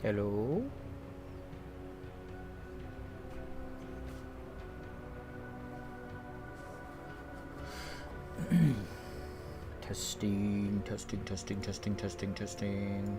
Hello? Testing, testing, testing, testing, testing, testing.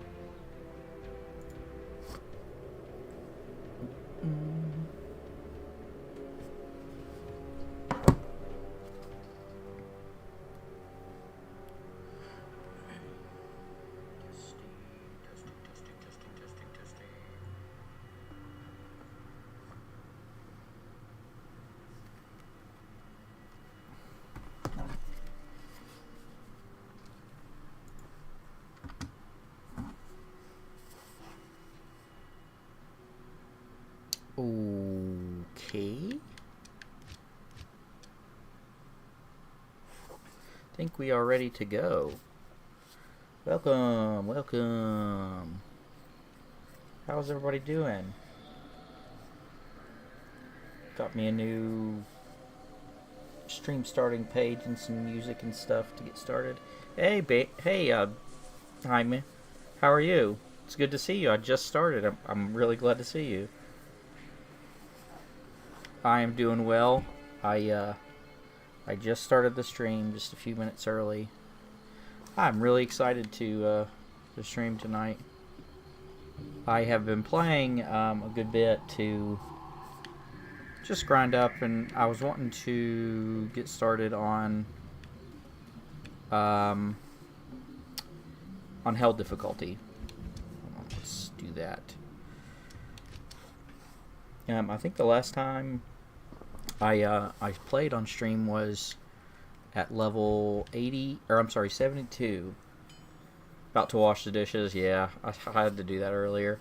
Okay. I think we are ready to go. Welcome, welcome. How's everybody doing? Got me a new stream starting page and some music and stuff to get started. Hey, Jaime. How are you? It's good to see you. I just started. I'm really glad to see you. I am doing well. I just started the stream just a few minutes early. I'm really excited to stream tonight. I have been playing a good bit to just grind up, and I was wanting to get started on hell difficulty. Let's do that. I think the last time I played on stream was at level 80, or I'm sorry, 72. About to wash the dishes. Yeah, I had to do that earlier.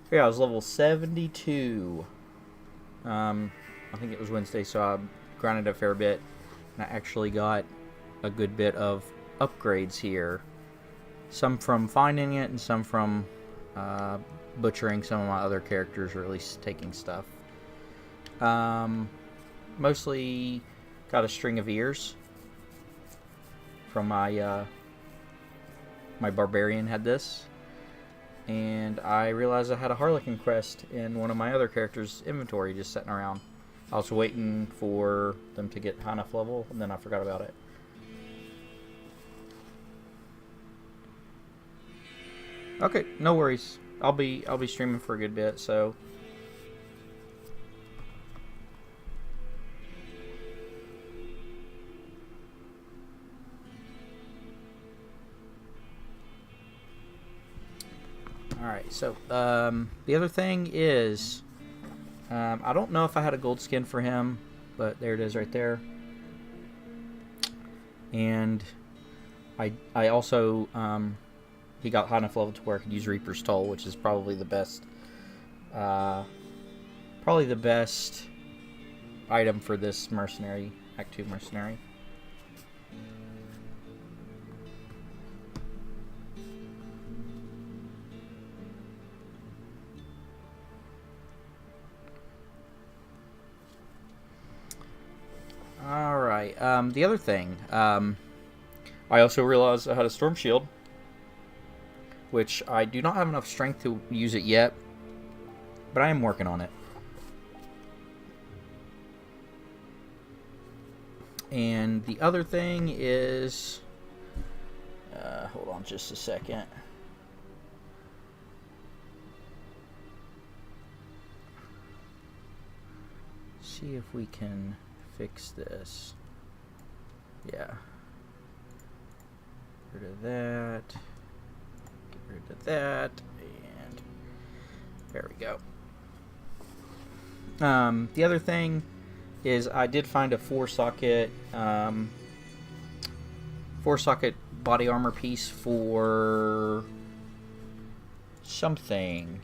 Yeah, I was level 72. I think it was Wednesday, so I grinded a fair bit, and I actually got a good bit of upgrades here. Some from finding it, and some from butchering some of my other characters, or at least taking stuff. Mostly got a string of ears from my my barbarian had this, and I realized I had a Harlequin crest in one of my other characters' inventory just sitting around. I was waiting for them to get high enough level, and then I forgot about it. Okay, no worries. I'll be streaming for a good bit, so alright, so the other thing is I don't know if I had a gold skin for him, but there it is right there. And I also he got high enough level to where I could use Reaper's Toll, which is probably the best item for this mercenary, Act 2 mercenary. Alright, the other thing, I also realized I had a Storm Shield, which I do not have enough strength to use it yet, but I am working on it. And the other thing is, hold on just a second. See if we can fix this. Yeah. Get rid of that. Get rid of that. And there we go. The other thing is I did find a 4-socket body armor piece for something.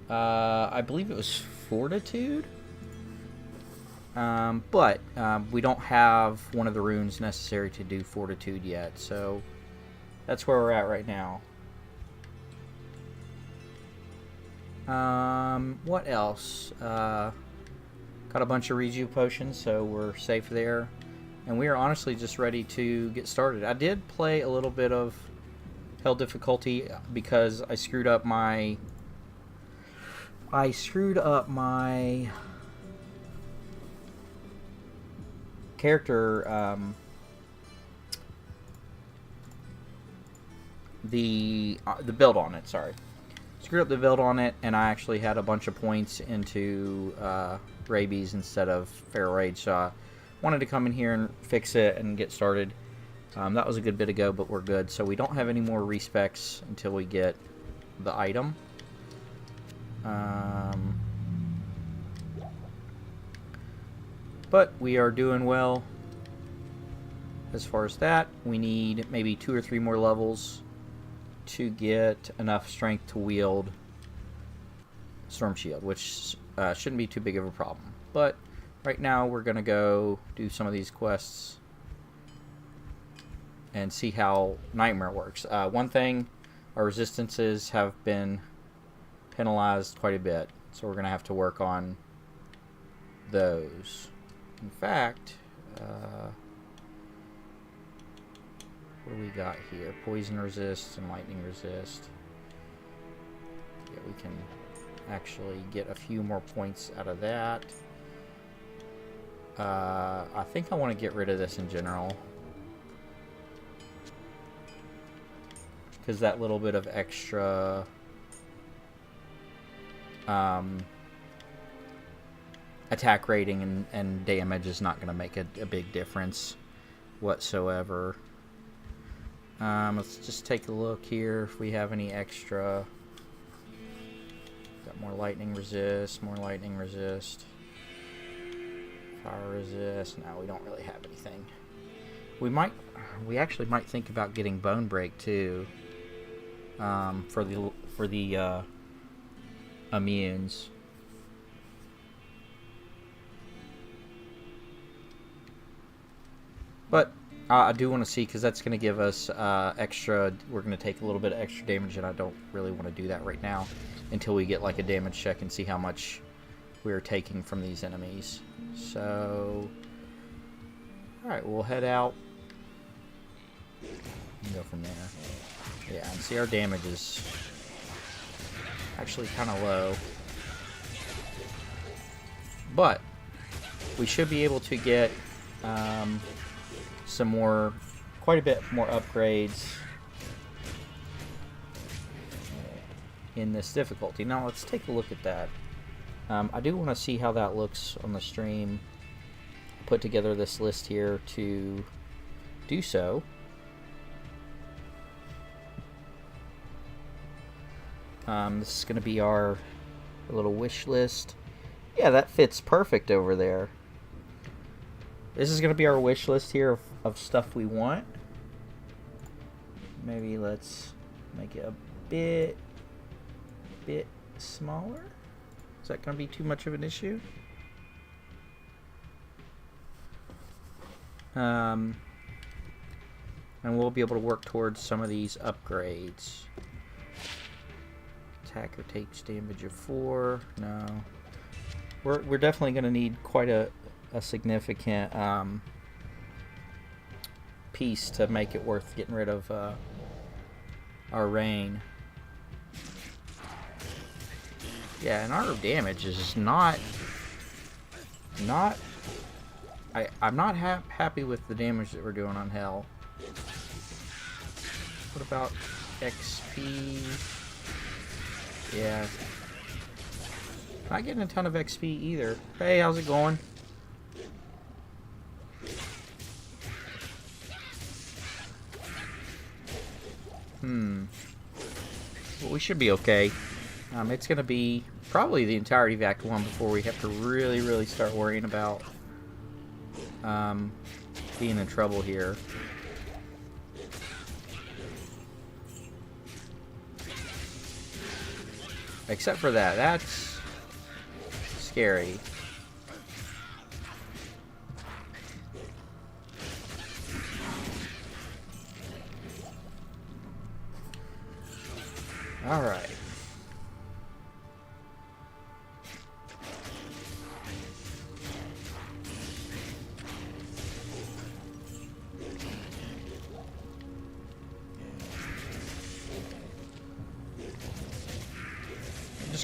I believe it was Fortitude. But we don't have one of the runes necessary to do Fortitude yet, so that's where we're at right now. What else? Got a bunch of rejuve potions, so we're safe there. And we are honestly just ready to get started. I did play a little bit of Hell difficulty because I screwed up my character, the build on it. Sorry, screwed up the build on it, and I actually had a bunch of points into rabies instead of feral rage. So I wanted to come in here and fix it and get started. That was a good bit ago, but we're good. So we don't have any more respecs until we get the item. But we are doing well as far as that. We need maybe 2 or 3 more levels to get enough strength to wield Storm Shield, which shouldn't be too big of a problem. But right now we're going to go do some of these quests and see how Nightmare works. One thing, our resistances have been penalized quite a bit, so we're going to have to work on those. In fact, what do we got here? Poison resist and lightning resist. Yeah, we can actually get a few more points out of that. I think I want to get rid of this in general, because that little bit of extra attack rating and damage is not going to make a big difference whatsoever. Let's just take a look here if we have any extra. Got more lightning resist, more lightning resist, fire resist. No, we don't really have anything. We actually might think about getting bone break too, for the immunes. But I do want to see, because that's going to give us extra. We're going to take a little bit of extra damage, and I don't really want to do that right now until we get like a damage check and see how much we're taking from these enemies. So, alright, we'll head out and go from there. Yeah, and see, our damage is actually kind of low. But we should be able to get quite a bit more upgrades in this difficulty. Now let's take a look at that. I do want to see how that looks on the stream. Put together this list here to do so. This is going to be our little wish list. Yeah, that fits perfect over there. This is going to be our wish list here of stuff we want. Maybe let's make it a bit smaller. Is that going to be too much of an issue? And we'll be able to work towards some of these upgrades. Attacker takes damage of 4. No. We're definitely going to need quite a significant piece to make it worth getting rid of our rain. Yeah, and our damage is not I'm not happy with the damage that we're doing on Hell. What about XP? Yeah. Not getting a ton of XP either. Hey, how's it going? Well, we should be okay. It's going to be probably the entirety of Act 1 before we have to really start worrying about being in trouble here. Except for that. That's scary. All right.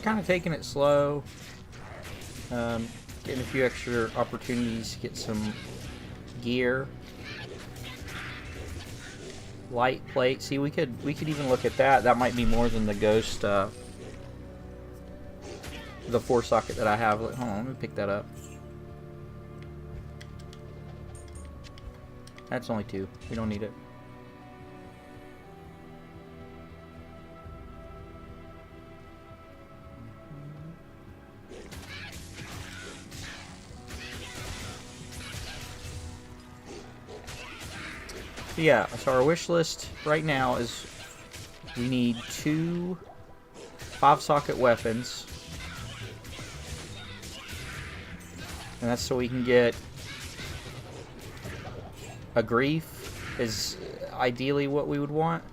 kind of taking it slow. Getting a few extra opportunities to get some gear. Light plate. See, we could even look at that. That might be more than the ghost, the 4-socket that I have. Hold on, let me pick that up. That's only 2. We don't need it. Yeah, so our wish list right now is we need 2 5-socket weapons. And that's so we can get a grief is ideally what we would want,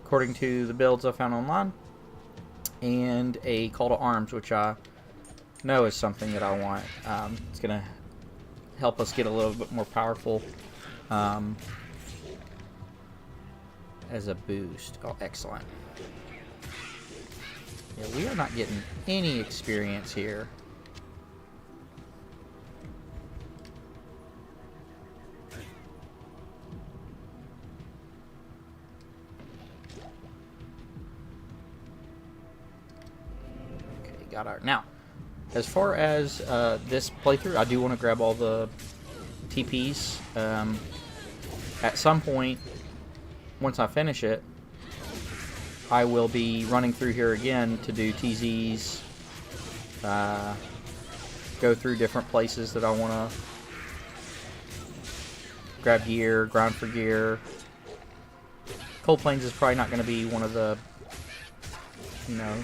according to the builds I found online. And a call to arms, which I know is something that I want. It's going to help us get a little bit more powerful. As a boost. Oh, excellent. Yeah, we are not getting any experience here. Okay, got our... Now, as far as this playthrough, I do want to grab all the TPs. At some point, once I finish it, I will be running through here again to do TZs, go through different places that I want to grab gear, grind for gear. Cold Plains is probably not going to be one of the, you know,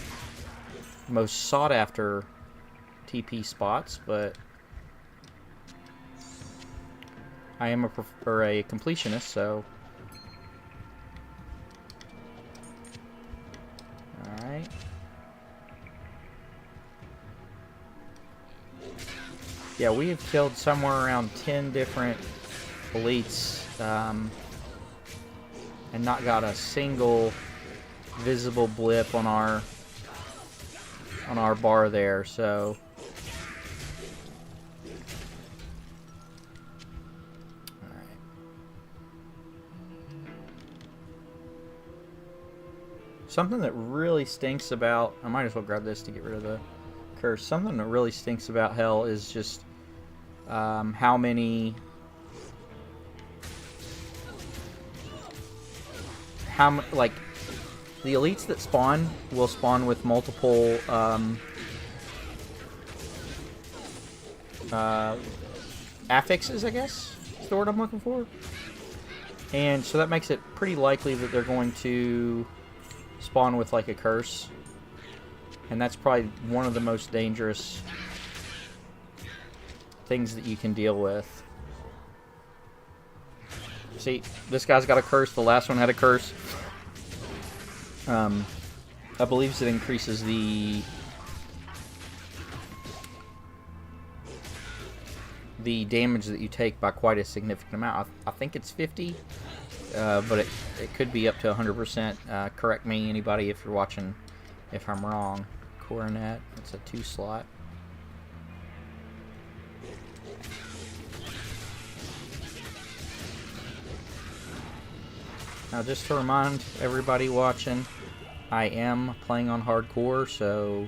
most sought after TP spots, but I am a completionist, so. Alright. Yeah, we have killed somewhere around 10 different elites, and not got a single visible blip on our bar there, so. Something that really stinks about... I might as well grab this to get rid of the curse. Something that really stinks about Hell is just how many... like, the elites that spawn will spawn with multiple affixes, I guess is the word I'm looking for. And so that makes it pretty likely that they're going to spawn with like a curse, and that's probably one of the most dangerous things that you can deal with. See, this guy's got a curse, the last one had a curse. I believe it increases the damage that you take by quite a significant amount. I think it's 50. But it could be up to 100%. Correct me, anybody, if you're watching, if I'm wrong. Coronet, it's a 2-slot. Now, just to remind everybody watching, I am playing on hardcore, so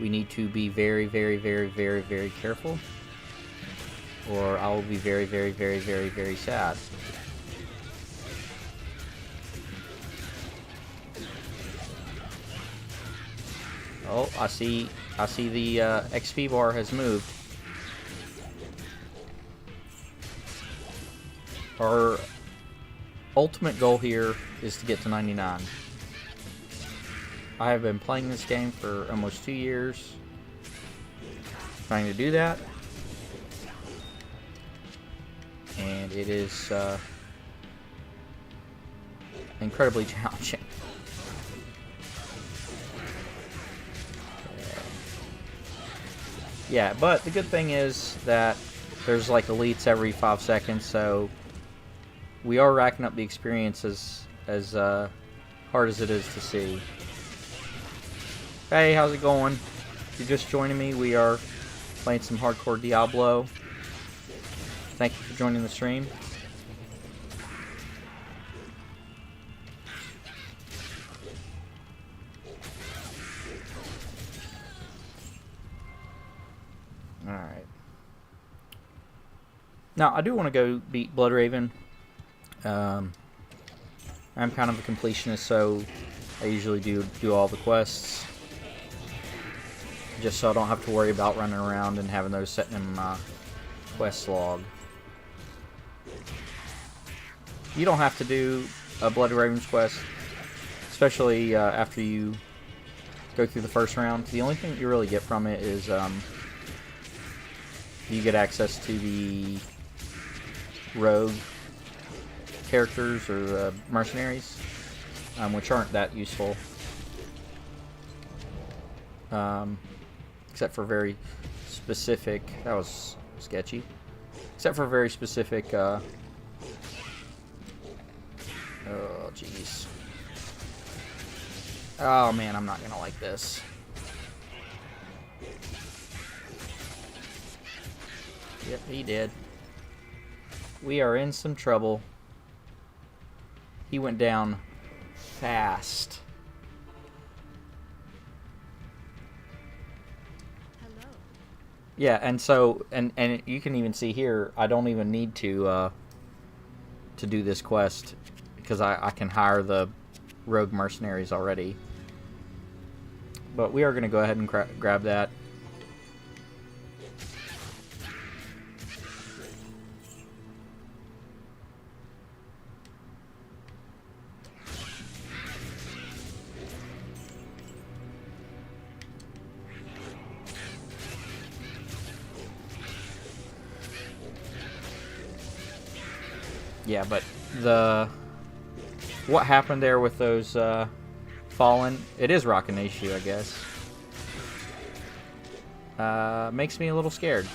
we need to be very, very, very, very, very careful, or I will be very, very, very, very, very sad. Oh, I see the XP bar has moved. Our ultimate goal here is to get to 99. I have been playing this game for almost 2 years, trying to do that, and it is incredibly challenging. Yeah, but the good thing is that there's like elites every 5 seconds, so we are racking up the experience as hard as it is to see. Hey, how's it going? If you're just joining me, we are playing some hardcore Diablo. Thank you for joining the stream. Alright. Now, I do want to go beat Bloodraven. I'm kind of a completionist, so I usually do all the quests. Just so I don't have to worry about running around and having those set in my quest log. You don't have to do a Bloodraven's quest, especially after you go through the first round. The only thing you really get from it is you get access to the rogue characters or mercenaries, which aren't that useful. Except for very specific... That was sketchy. Except for very specific... oh, jeez. Oh, man, I'm not gonna like this. Yep, he did. We are in some trouble. He went down fast. Yeah, and so, and you can even see here, I don't even need to do this quest, because I can hire the rogue mercenaries already. But we are going to go ahead and grab that. Yeah, but what happened there with those fallen? It is rocking issue, I guess. Makes me a little scared.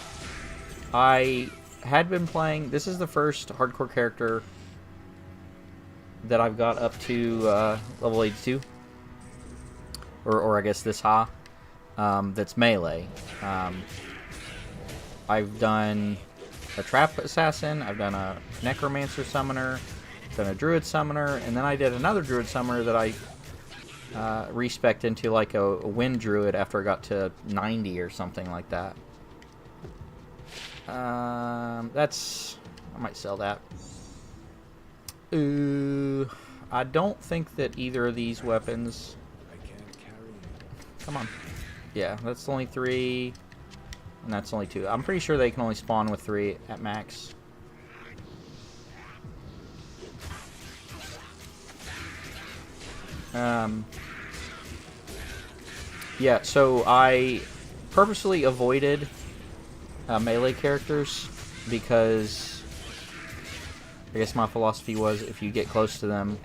I had been playing. This is the first hardcore character that I've got up to level 82, or I guess this high. That's melee. I've done a trap assassin, I've done a necromancer summoner, done a druid summoner, and then I did another druid summoner that I respec'd into like a wind druid after I got to 90 or something like that. That's... I might sell that. Ooh, I don't think that either of these weapons... Come on. Yeah, that's only 3... And that's only 2. I'm pretty sure they can only spawn with 3 at max. Yeah, so I purposely avoided melee characters because I guess my philosophy was if you get close to them,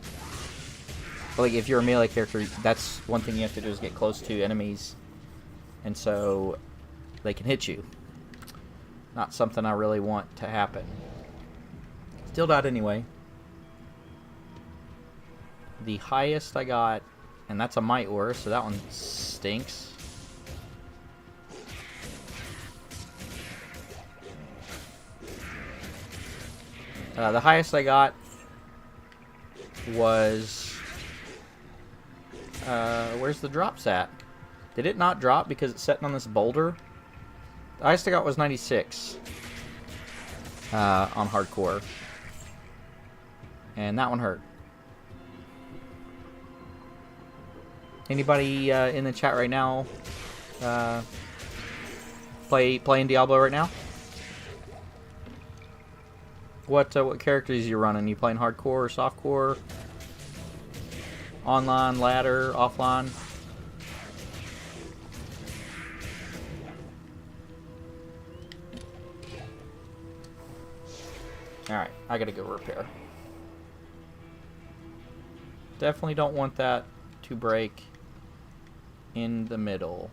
like if you're a melee character, that's one thing you have to do is get close to enemies, and so they can hit you. Not something I really want to happen. Still died anyway. The highest I got, and that's a might ore, so that one stinks. The highest I got was... where's the drops at? Did it not drop because it's sitting on this boulder? The highest I got was 96 on hardcore. And that one hurt. Anybody in the chat right now playing Diablo right now? What characters are you running? You playing hardcore or softcore? Online, ladder, offline? Alright, I gotta go repair. Definitely don't want that to break in the middle.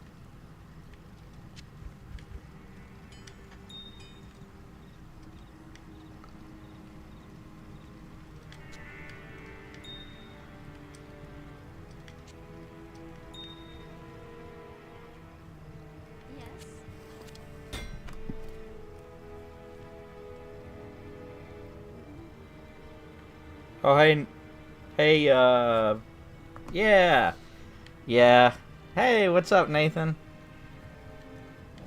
Oh, hey, hey, yeah, yeah. Hey, what's up, Nathan?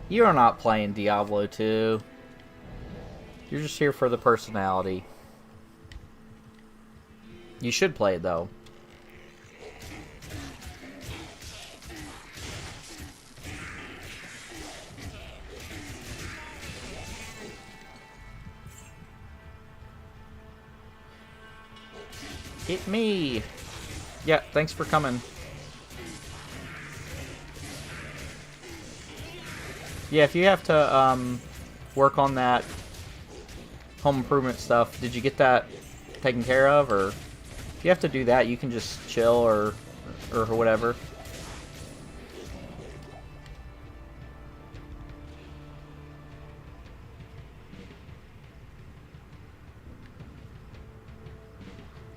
You're not playing Diablo 2. You're just here for the personality. You should play it, though. Hit me! Yeah, thanks for coming. Yeah, if you have to, work on that home improvement stuff, did you get that taken care of, or if you have to do that, you can just chill or whatever.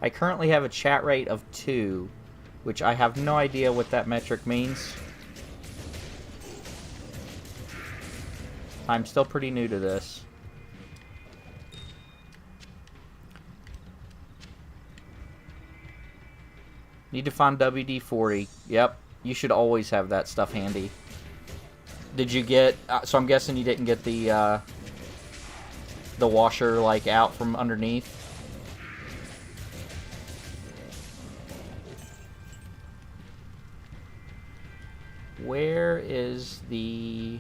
I currently have a chat rate of 2, which I have no idea what that metric means. I'm still pretty new to this. Need to find WD-40. Yep, you should always have that stuff handy. Did you get... so I'm guessing you didn't get the washer, like, out from underneath? Where is the...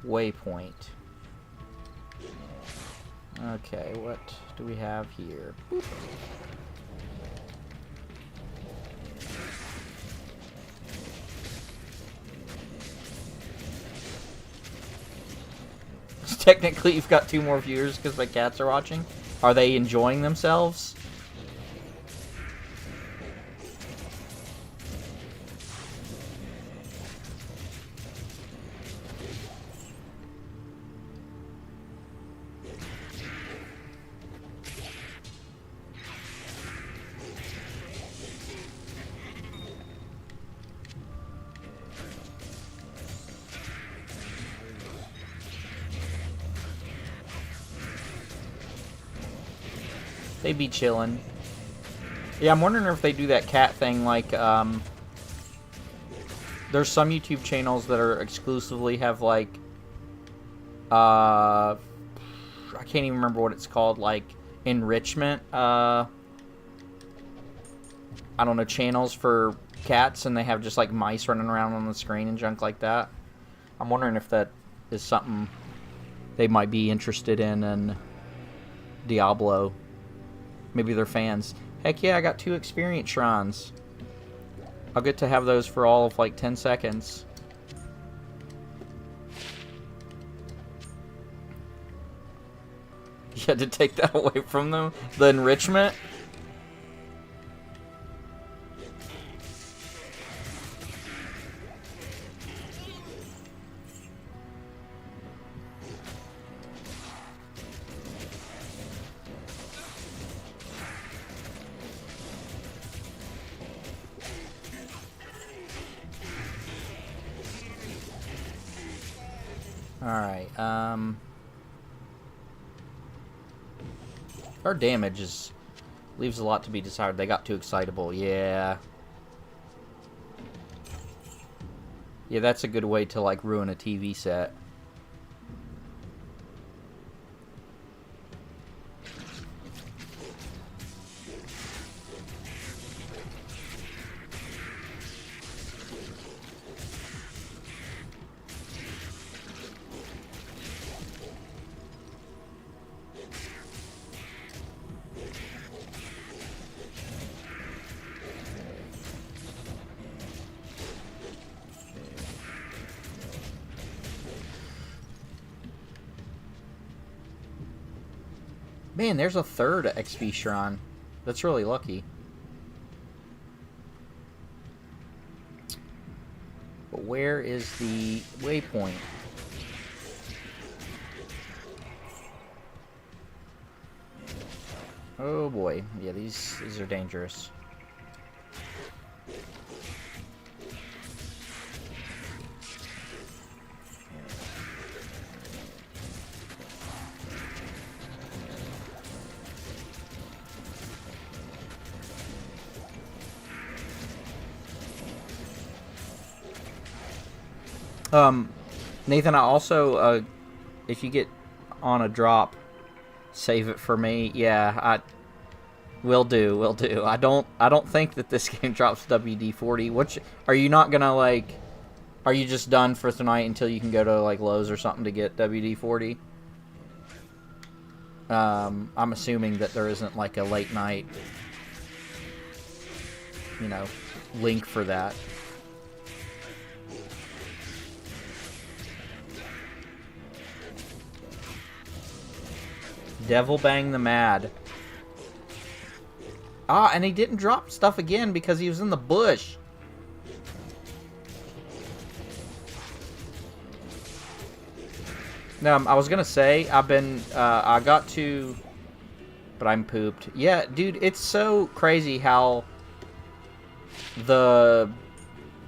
waypoint? Okay, what do we have here? Boop. Technically, you've got 2 more viewers because my cats are watching. Are they enjoying themselves? They be chilling. Yeah, I'm wondering if they do that cat thing like, there's some YouTube channels that are exclusively have, like, I can't even remember what it's called, like, enrichment, I don't know, channels for cats, and they have just, like, mice running around on the screen and junk like that. I'm wondering if that is something they might be interested in Diablo. Maybe they're fans. Heck yeah, I got 2 experience shrines. I'll get to have those for all of like 10 seconds. You had to take that away from them? The enrichment? Alright, our damage leaves a lot to be desired. They got too excitable, yeah. Yeah, that's a good way to, like, ruin a TV set. Man, there's a 3rd XP shrine. That's really lucky. But where is the waypoint? Oh boy. Yeah, these are dangerous. Um, Nathan, I also, if you get on a drop, save it for me. Yeah, I will do. Will do. I don't think that this game drops WD-40. Which are you not gonna like? Are you just done for tonight until you can go to like Lowe's or something to get WD-40? I'm assuming that there isn't like a late night, you know, link for that. Devil Bang the Mad. Ah, and he didn't drop stuff again because he was in the bush. I was gonna say, I got to, but I'm pooped. Yeah, dude, it's so crazy how the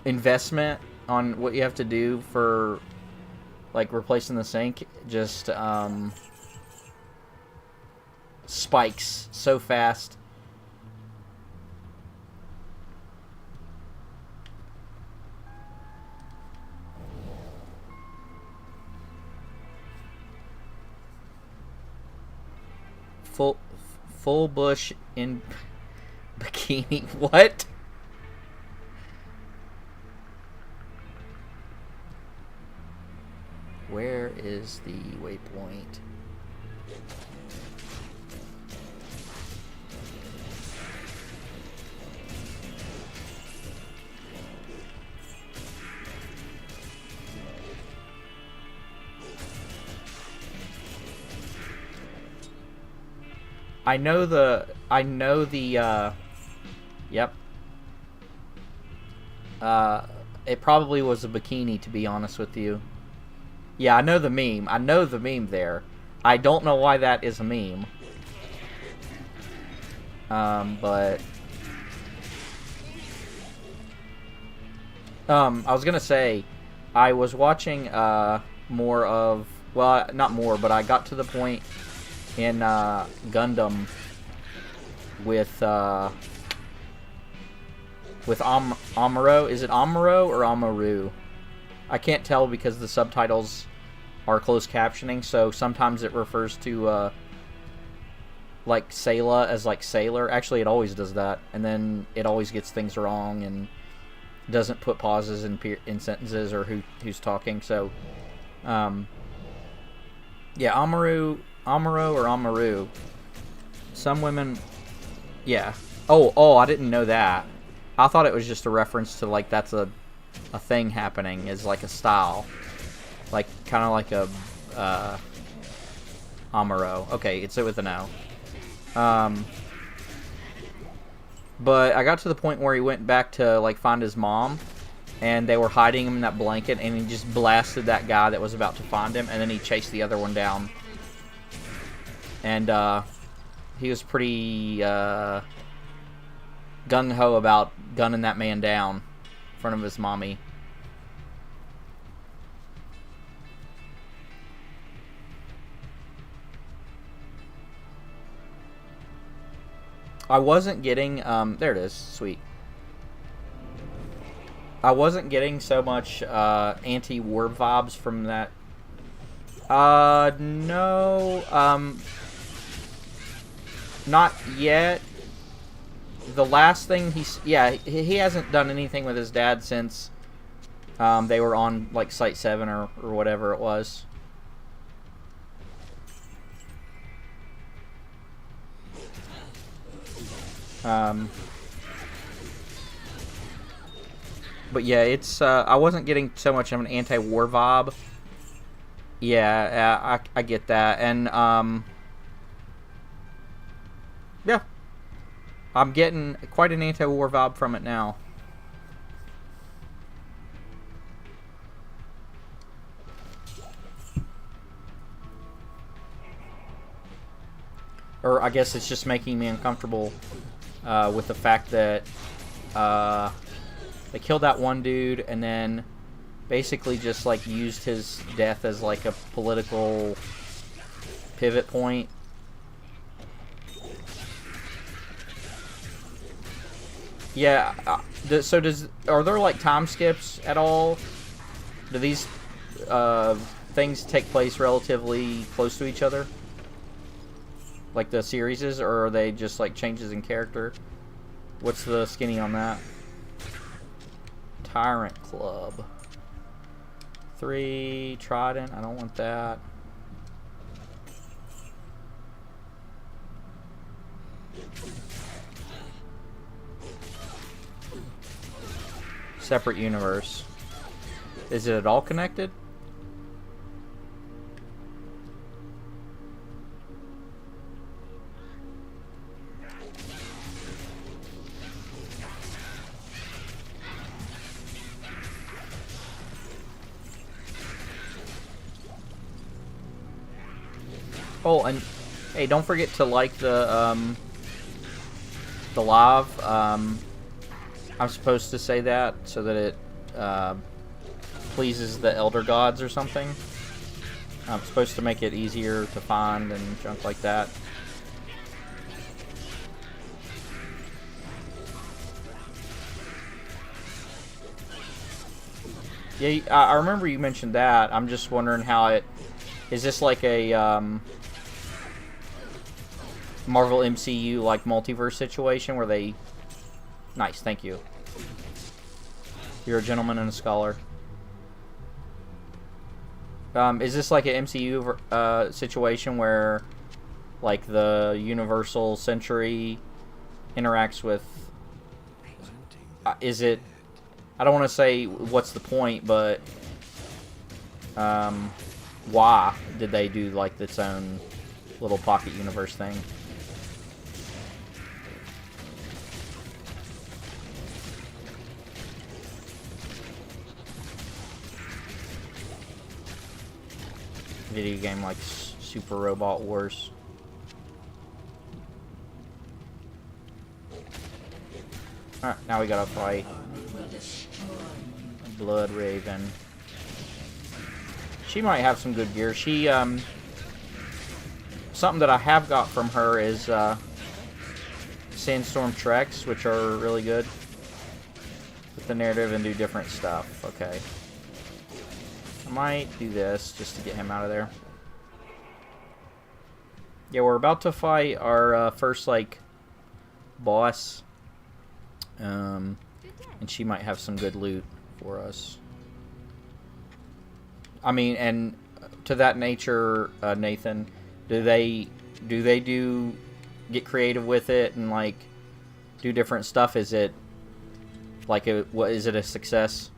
investment on what you have to do for, like, replacing the sink just, spikes so fast. Full bush in bikini. What? Where is the waypoint? I know the, yep. It probably was a bikini, to be honest with you. Yeah, I know the meme. I know the meme there. I don't know why that is a meme. But... I was gonna say, I was watching, more of... Well, not more, but I got to the point in Gundam with Amuro. Is it Amuro or Amaru? I can't tell because the subtitles are closed captioning, so sometimes it refers to like Sayla as like sailor. Actually, it always does that, and then it always gets things wrong and doesn't put pauses in sentences or who's talking. So yeah, Amuro or Amaru. Some women... Yeah. Oh, I didn't know that. I thought it was just a reference to, like, that's a thing happening, is like a style. Like, kind of like a, Amuro. Okay, it's with an O. But I got to the point where he went back to, like, find his mom, and they were hiding him in that blanket, and he just blasted that guy that was about to find him, and then he chased the other one down. And, he was pretty, gung-ho about gunning that man down in front of his mommy. I wasn't getting, there it is, sweet. I wasn't getting so much, anti-war vibes from that. No, not yet. The last thing he hasn't done anything with his dad since they were on like Site 7 or whatever it was. But yeah, it's I wasn't getting so much of an anti-war vibe. Yeah, I get that, and yeah, I'm getting quite an anti-war vibe from it now. Or I guess it's just making me uncomfortable with the fact that they killed that one dude and then basically just like used his death as like a political pivot point. Yeah, so are there like time skips at all? Do these things take place relatively close to each other? Like the series is, or are they just like changes in character? What's the skinny on that? Tyrant Club. 3 Trident. I don't want that. Separate universe. Is it at all connected? Oh, and hey, don't forget to like the live. I'm supposed to say that so that it pleases the elder gods or something. I'm supposed to make it easier to find and junk like that. Yeah, I remember you mentioned that. I'm just wondering how it... Is this like a Marvel MCU like multiverse situation where they... Nice, thank you. You're a gentleman and a scholar. Is this like an MCU situation where like the Universal Century interacts with... is it... I don't want to say what's the point, but why did they do like its own little pocket universe thing? Video game like Super Robot Wars. Alright, now we gotta fight Blood Raven. She might have some good gear. She, something that I have got from her is, Sandstorm Treks, which are really good with the narrative and do different stuff. Okay. I might do this just to get him out of there. Yeah, we're about to fight our, first, like, boss. And she might have some good loot for us. I mean, and to that nature, Nathan, do they get creative with it and like do different stuff? Is it like is it a success?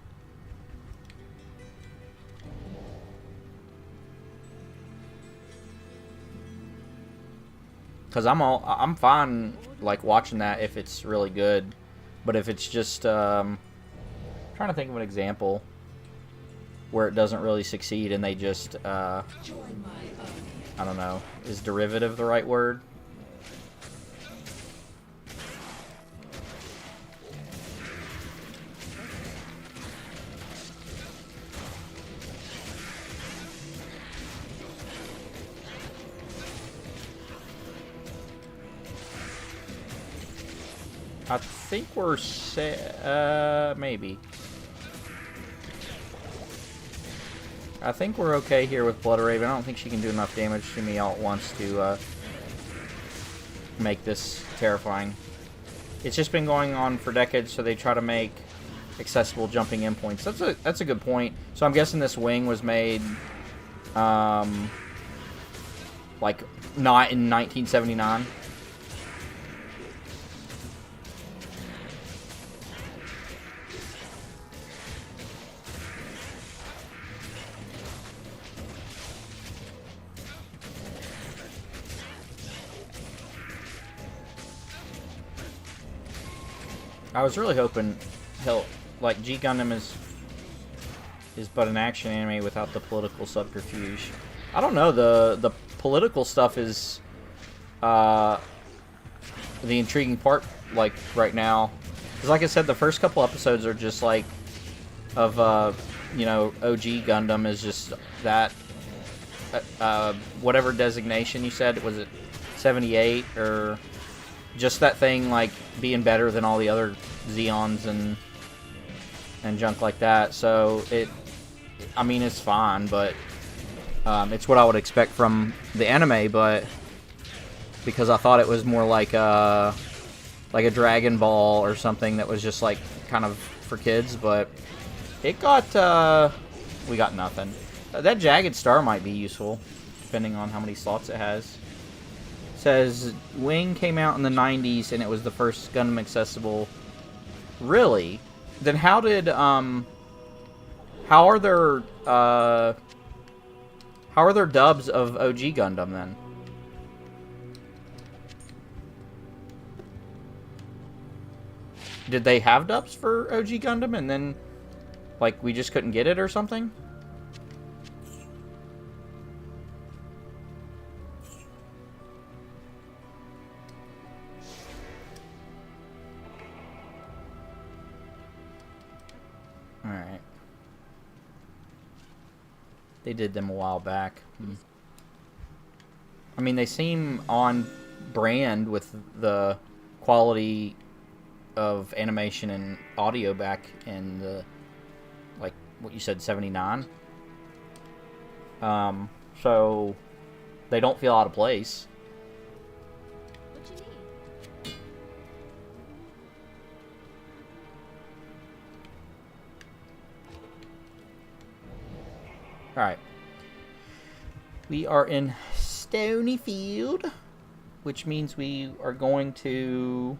Because I'm fine like watching that if it's really good, but if it's just trying to think of an example where it doesn't really succeed and they just I don't know, is derivative the right word? I think we're maybe. I think we're okay here with Blood Raven. I don't think she can do enough damage to me all at once to make this terrifying. It's just been going on for decades, so they try to make accessible jumping in points. That's a good point. So I'm guessing this wing was made like not in 1979. I was really hoping like G Gundam is but an action anime without the political subterfuge. I don't know, the political stuff is the intriguing part like right now. Because like I said, the first couple episodes are just like of you know, OG Gundam is just that whatever designation you said, was it 78 or just that thing like being better than all the other Zeons and junk like that. So I mean, it's fine, but it's what I would expect from the anime, but because I thought it was more like a Dragon Ball or something that was just like kind of for kids, but it got we got nothing. That Jagged Star might be useful depending on how many slots it has. It says Wing came out in the 90s and it was the first Gundam accessible. Really? Then how did how are there dubs of OG Gundam then? Did they have dubs for OG Gundam and then, like, we just couldn't get it or something? Alright. They did them a while back. I mean, they seem on brand with the quality of animation and audio back in the, like, what you said, 79. So they don't feel out of place. What you need? Alright. We are in Stonyfield, which means we are going to...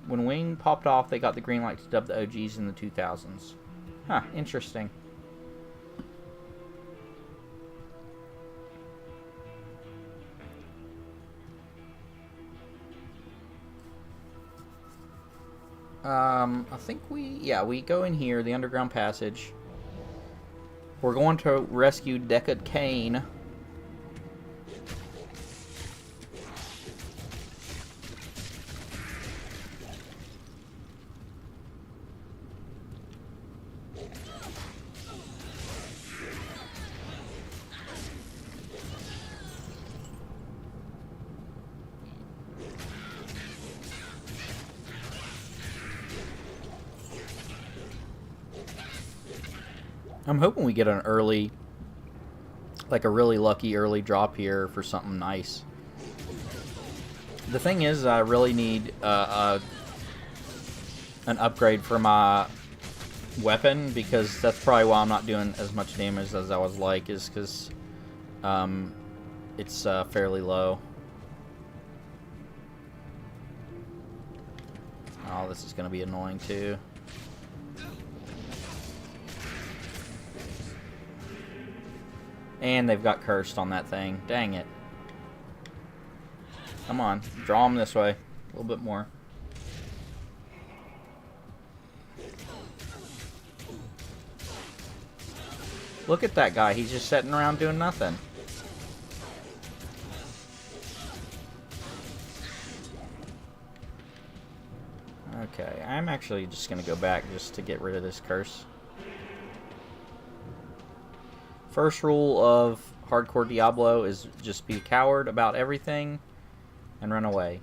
When Wing popped off, they got the green light to dub the OGs in the 2000s. Huh, interesting. I think we go in here, the underground passage. We're going to rescue Decade Kane. I'm hoping we get an early, like a really lucky early drop here for something nice. The thing is, I really need an upgrade for my weapon, because that's probably why I'm not doing as much damage as I was like, is because it's fairly low. Oh, this is going to be annoying too. And they've got cursed on that thing. Dang it. Come on. Draw them this way. A little bit more. Look at that guy. He's just sitting around doing nothing. Okay. I'm actually just going to go back just to get rid of this curse. First rule of hardcore Diablo is just be a coward about everything and run away.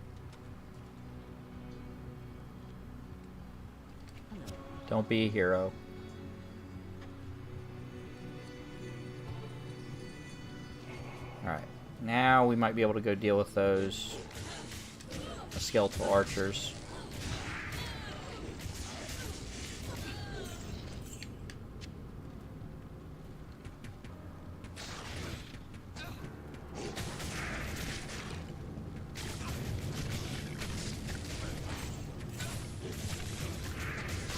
Don't be a hero. Alright, now we might be able to go deal with those skeletal archers.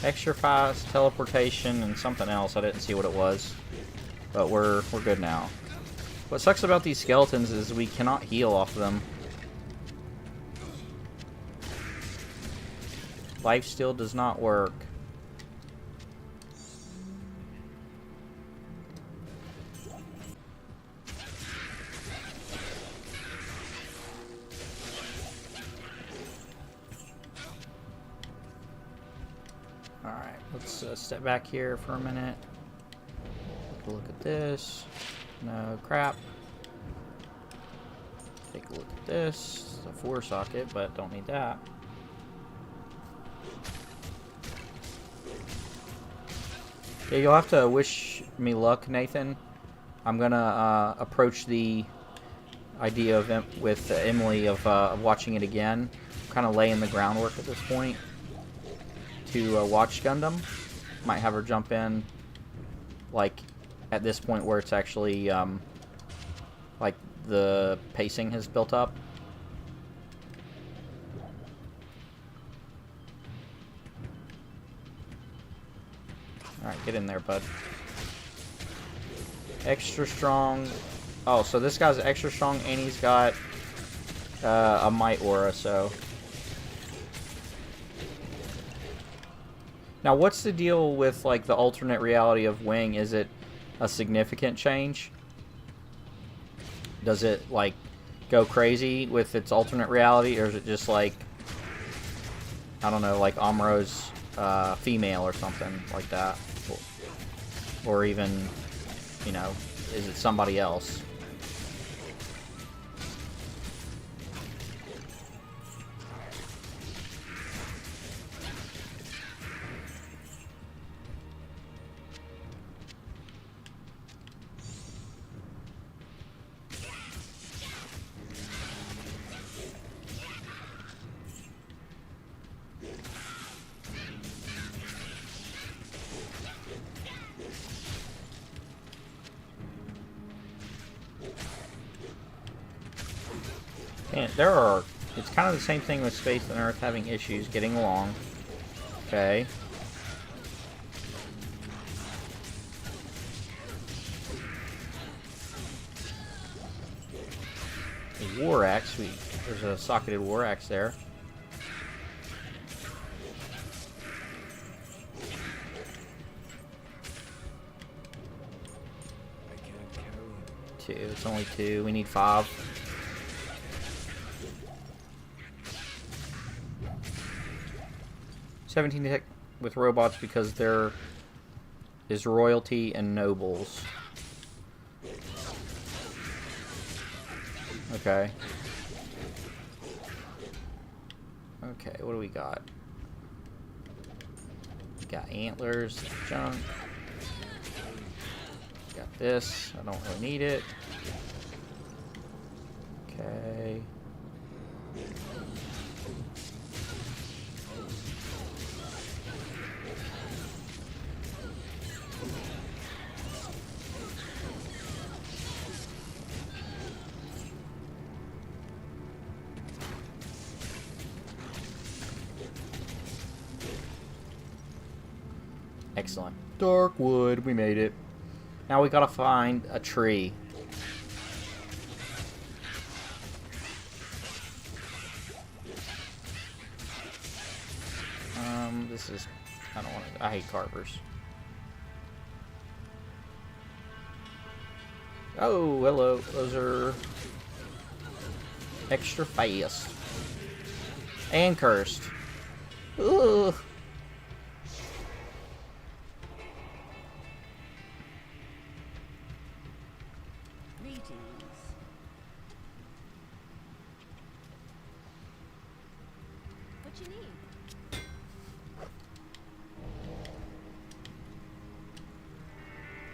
Extra fast, teleportation, and something else. I didn't see what it was. But we're good now. What sucks about these skeletons is we cannot heal off of them. Life steal does not work. Alright, let's step back here for a minute. Take a look at this. No crap. Take a look at this. It's a 4 socket, but don't need that. Yeah, you'll have to wish me luck, Nathan. I'm gonna approach the idea of with Emily of watching it again. Kind of laying the groundwork at this point to watch Gundam. Might have her jump in, like, at this point where it's actually, like, the pacing has built up. Alright, get in there, bud. Extra strong. Oh, so this guy's extra strong, and he's got a Might Aura, so... Now, what's the deal with, like, the alternate reality of Wing? Is it a significant change? Does it, like, go crazy with its alternate reality, or is it just, like, I don't know, like Amro's female or something like that? Or even, you know, is it somebody else? And there are... It's kind of the same thing with Space and Earth having issues getting along. Okay. A War Axe. There's a socketed War Axe there. Two. It's only two. We need 5. To hit with robots because there is royalty and nobles. Okay. Okay, what do we got? We got antlers, junk. Got this. I don't really need it. Okay. Excellent. Dark wood, we made it. Now we gotta find a tree. This is... I don't want to... I hate carvers. Oh, hello. Those are... extra fast. And cursed. Ugh.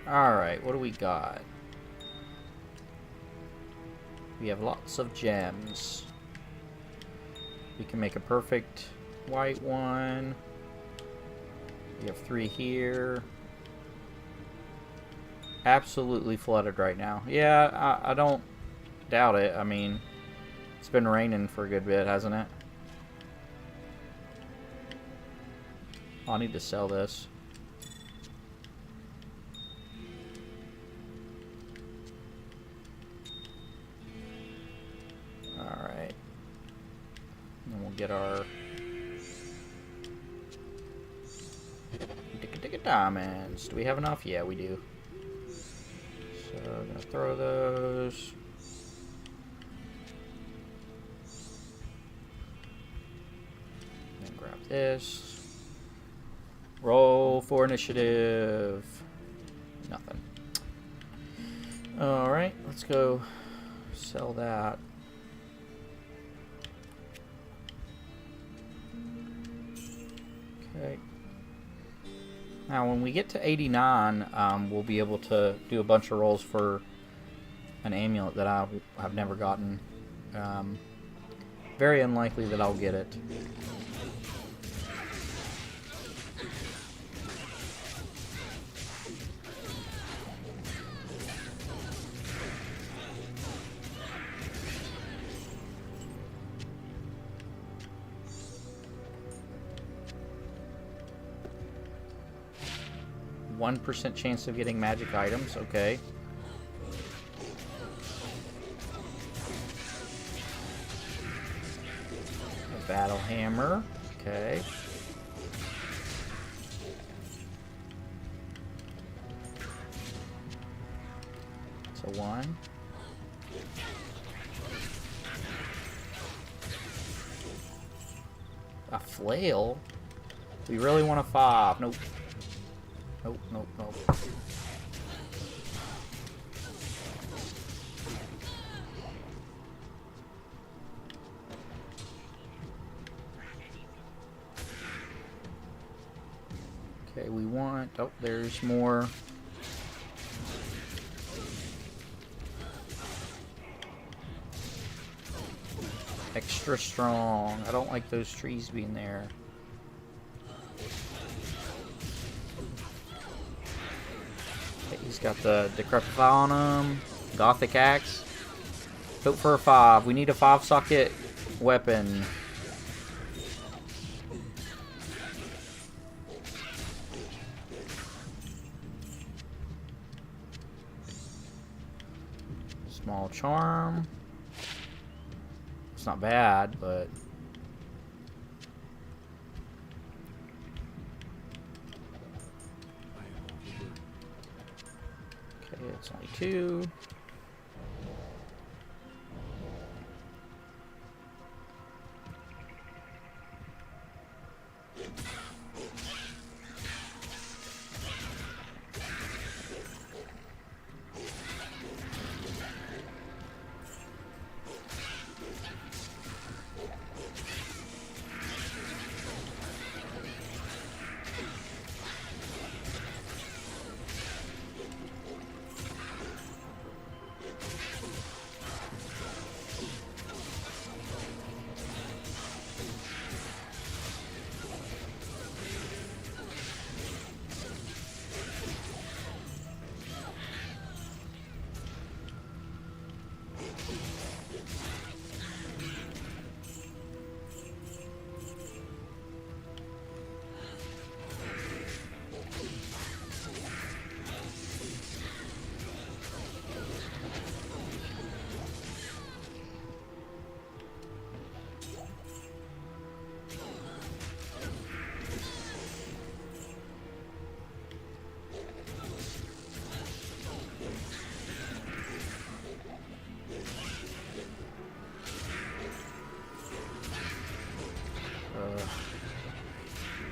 Alright, what do we got? We have lots of gems. We can make a perfect white one. We have 3 here. Absolutely flooded right now. Yeah, I don't doubt it. I mean, it's been raining for a good bit, hasn't it? Oh, I need to sell this. Alright. And we'll get our diamonds. Do we have enough? Yeah, we do. So I'm gonna throw those. And grab this. Roll for initiative. Nothing. Alright, let's go sell that. Okay. Now, when we get to 89, we'll be able to do a bunch of rolls for an amulet that I've never gotten. Very unlikely that I'll get it. %1 chance of getting magic items, okay. A battle hammer, okay. So 1. A flail? We really want a 5. Nope. Nope, nope, nope. Okay, we want... Oh, there's more. Extra strong. I don't like those trees being there. He's got the Decrepify on him. Gothic Axe. Hope for a 5. We need a 5-socket weapon. Small charm. It's not bad, but... It's only 2.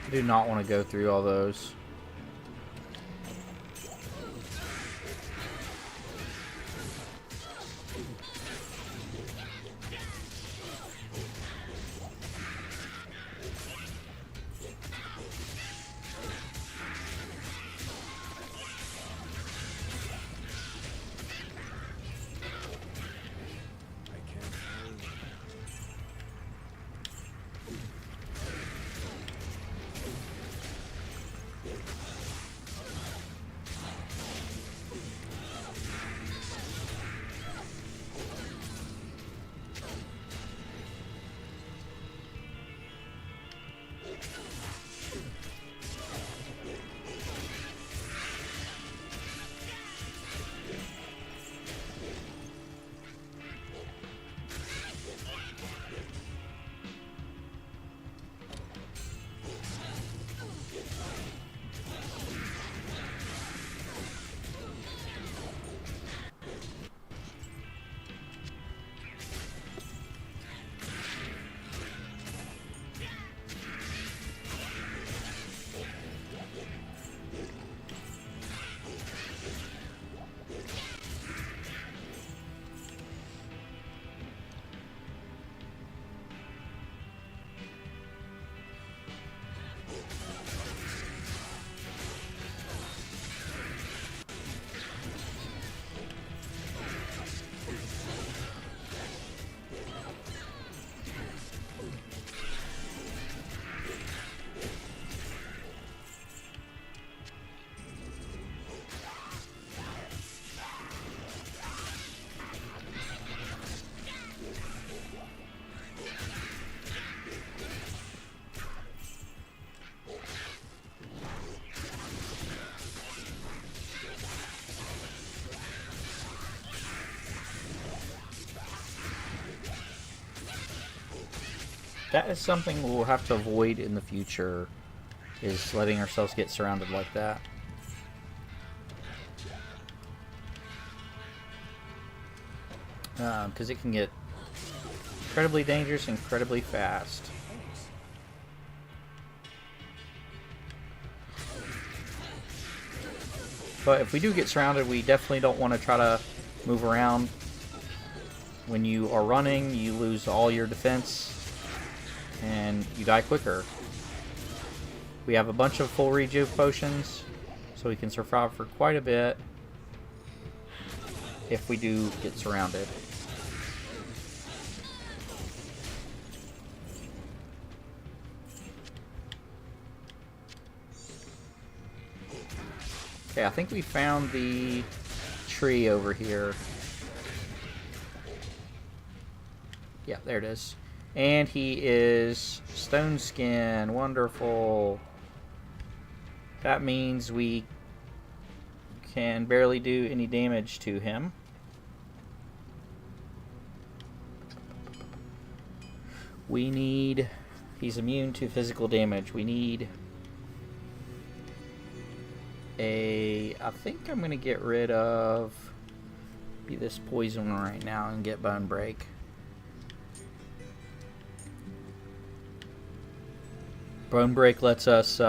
I do not want to go through all those. That is something we'll have to avoid in the future, is letting ourselves get surrounded like that. Because it can get incredibly dangerous, incredibly fast. But if we do get surrounded, we definitely don't want to try to move around. When you are running, you lose all your defense, and you die quicker. We have a bunch of full rejuve potions, so we can survive for quite a bit if we do get surrounded. Okay, I think we found the tree over here. Yeah, there it is. And he is stone skin. Wonderful. That means we can barely do any damage to him. We need... He's immune to physical damage. We need a... I think I'm going to get rid of this poison right now and get Bone Break. Bone Break lets us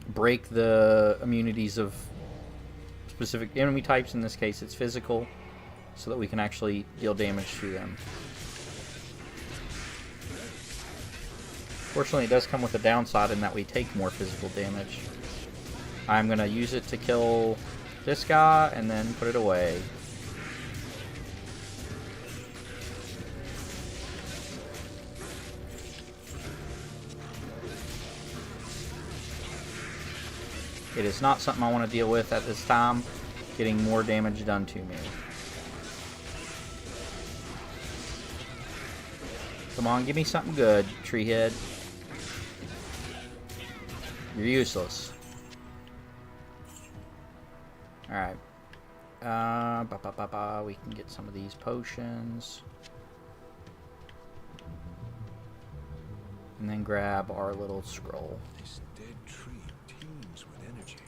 break the immunities of specific enemy types. In this case, it's physical, so that we can actually deal damage to them. Fortunately, it does come with a downside in that we take more physical damage. I'm going to use it to kill this guy and then put it away. It is not something I want to deal with at this time, getting more damage done to me. Come on, give me something good, Treehead. You're useless. Alright. We can get some of these potions. And then grab our little scroll. This dead tree teems with energy.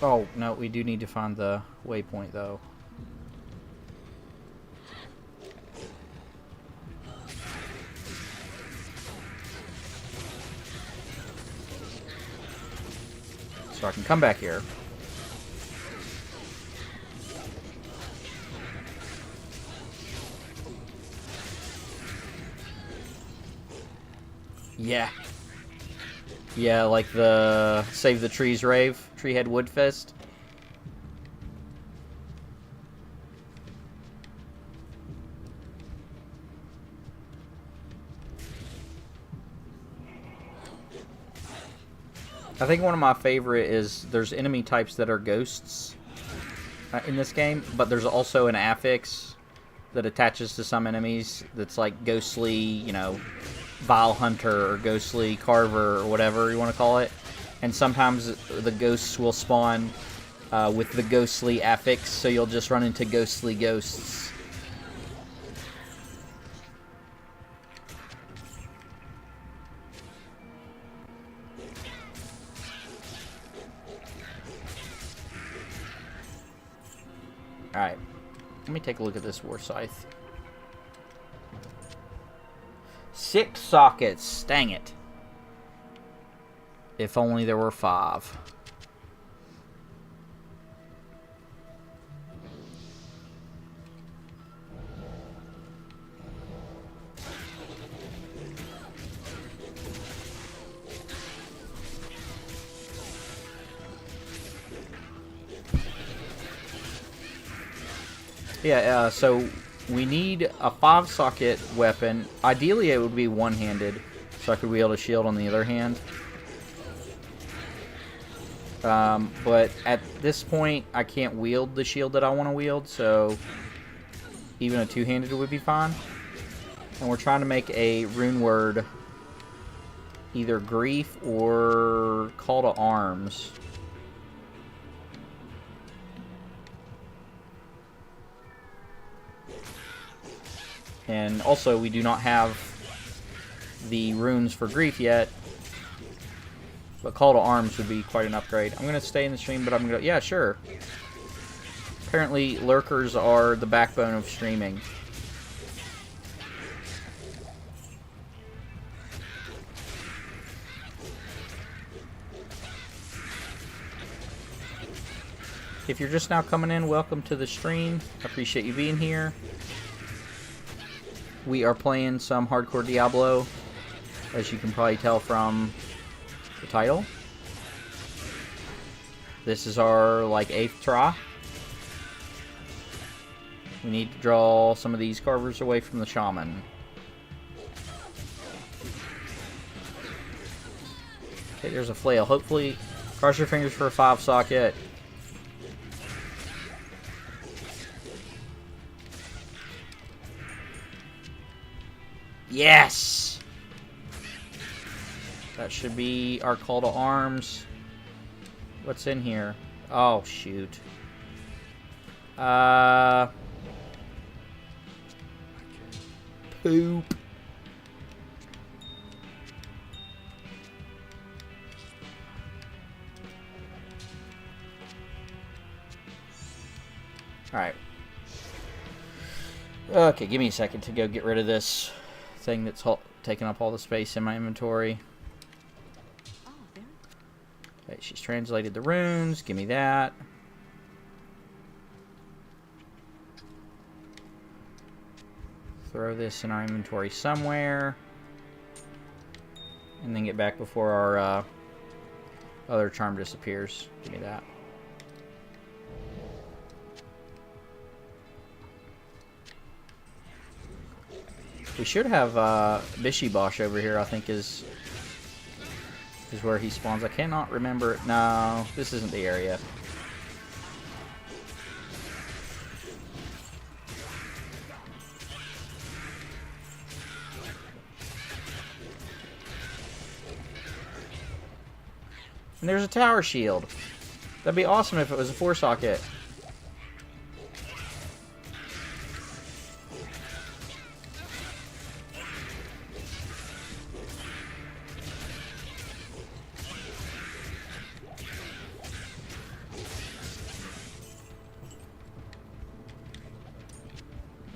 Oh, no, we do need to find the waypoint, though. So I can come back here. Yeah. Yeah, like the Save the Trees rave. Treehead Woodfest. I think one of my favorite is there's enemy types that are ghosts in this game, but there's also an affix that attaches to some enemies that's like ghostly, you know, Vile Hunter or Ghostly Carver or whatever you want to call it. And sometimes the ghosts will spawn with the ghostly affix, so you'll just run into ghostly ghosts. Alright, let me take a look at this War Scythe. 6 sockets, dang it. If only there were 5. Yeah, so we need a 5-socket weapon. Ideally, it would be one-handed, so I could wield a shield on the other hand. But at this point, I can't wield the shield that I want to wield, so even a 2-handed would be fine. And we're trying to make a rune word, either Grief or Call to Arms. And also, we do not have the runes for grief yet. But Call to Arms would be quite an upgrade. I'm going to stay in the stream, but I'm going to... Yeah, sure. Apparently, lurkers are the backbone of streaming. If you're just now coming in, welcome to the stream. I appreciate you being here. We are playing some hardcore Diablo, as you can probably tell from the title. This is our, like, 8th try. We need to draw some of these carvers away from the shaman. Okay, there's a flail. Hopefully, cross your fingers for a 5-socket. Yes! That should be our Call to Arms. What's in here? Oh, shoot. Poop. Alright. Okay, give me a second to go get rid of this thing that's taking up all the space in my inventory. Okay, she's translated the runes. Give me that. Throw this in our inventory somewhere. And then get back before our other charm disappears. Give me that. We should have Bishibosh over here, I think is where he spawns. I cannot remember. No, this isn't the area. And there's a tower shield. That'd be awesome if it was a 4-socket.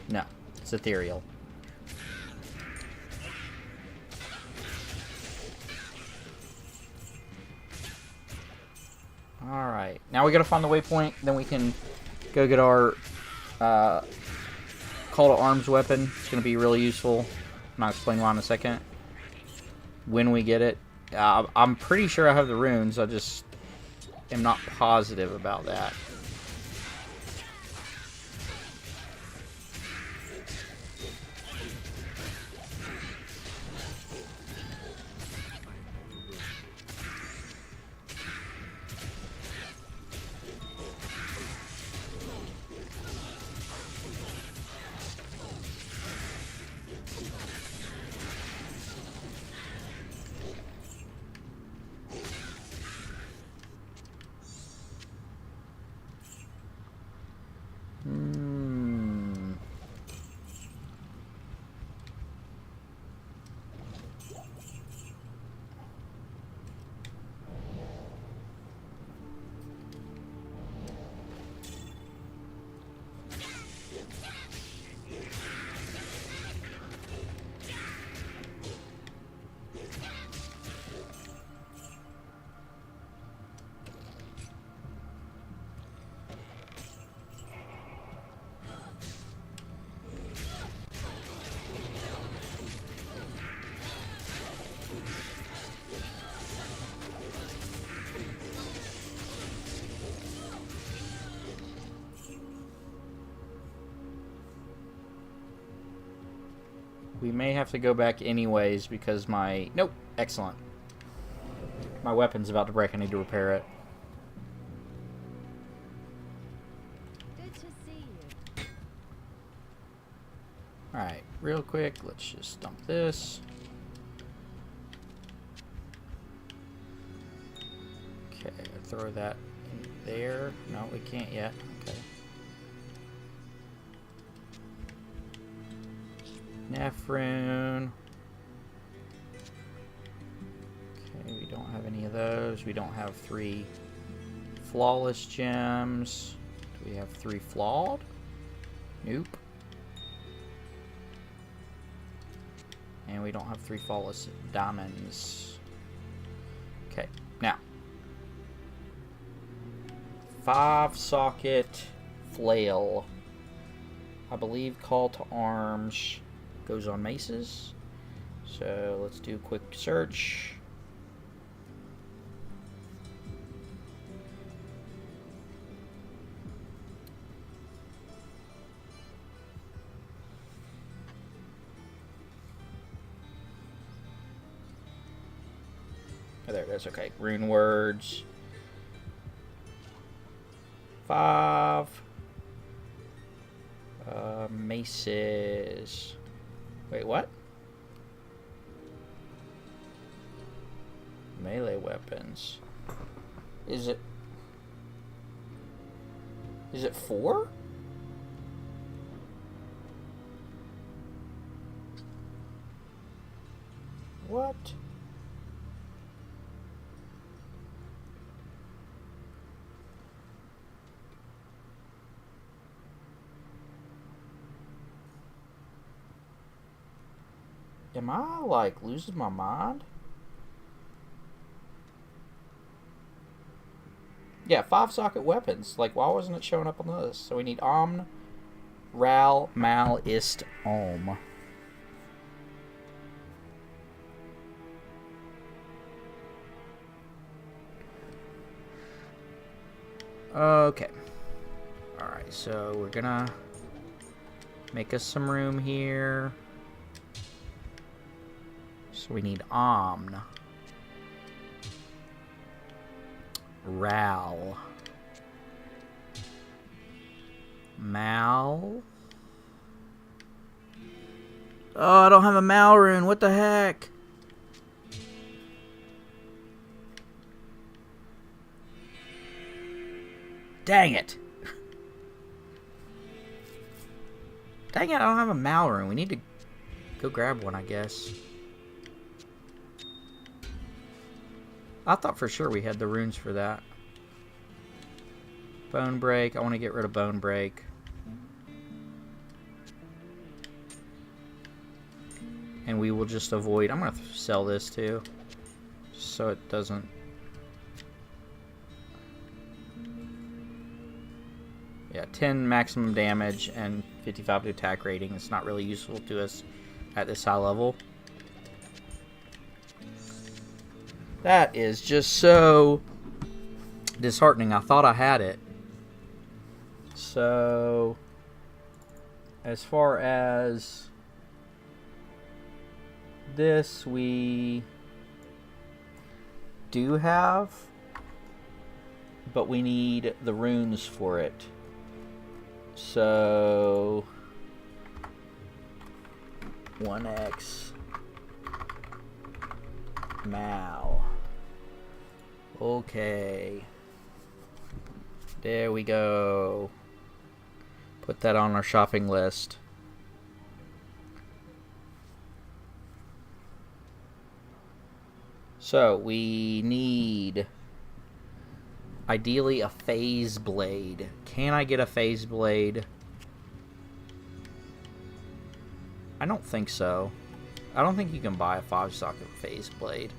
No, it's ethereal. Alright, now we gotta find the waypoint, then we can go get our Call to Arms weapon. It's gonna be really useful. I'll explain why in a second. When we get it. I'm pretty sure I have the runes, I just am not positive about that. We may have to go back anyways because my... Nope. Excellent. My weapon's about to break. I need to repair it. Good to see you. Alright. Real quick. Let's just dump this. Okay. Throw that in there. No, we can't yet. Okay. Nephrune. Okay, we don't have any of those. We don't have 3 flawless gems. Do we have 3 flawed? Nope. And we don't have 3 flawless diamonds. Okay, now. 5-socket flail. I believe call to arms goes on maces. So let's do a quick search. Oh, there it is. Okay, rune words. 5 maces. Wait, what? Melee weapons. Is it 4? What? Am I, like, losing my mind? Yeah, 5-socket weapons. Like, why wasn't it showing up on this? So we need Omn, Ral, Mal, Ist, Om. Okay. Alright, so we're gonna make us some room here. So we need Omn, Ral, Mal. Oh, I don't have a Mal rune. What the heck? Dang it. Dang it, I don't have a Mal rune. We need to go grab one, I guess. I thought for sure we had the runes for that. Bone break. I want to get rid of bone break. And we will just avoid. I'm going to sell this too, so it doesn't. Yeah, 10 maximum damage and 55 to attack rating. It's not really useful to us at this high level. That is just so disheartening. I thought I had it. So, as far as this, we do have, but we need the runes for it. So, 1x Mal. Okay. There we go. Put that on our shopping list. So, we need ideally a phase blade. Can I get a phase blade? I don't think so. I don't think you can buy a 5-socket phase blade.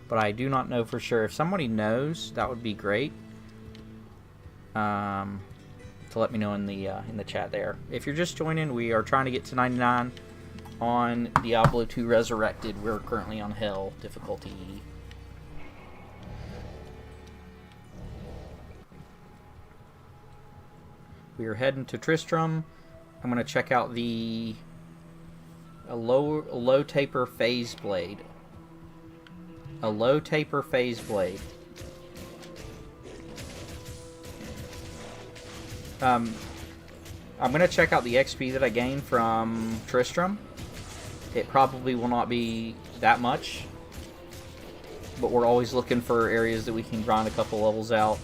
But I do not know for sure. If somebody knows, that would be great. To let me know in the chat there. If you're just joining, we are trying to get to 99 on Diablo 2 Resurrected. We're currently on Hell difficulty. We are heading to Tristram. I'm going to check out a low taper phase blade. A low taper phase blade. I'm going to check out the XP that I gained from Tristram. It probably will not be that much, but we're always looking for areas that we can grind a couple levels out.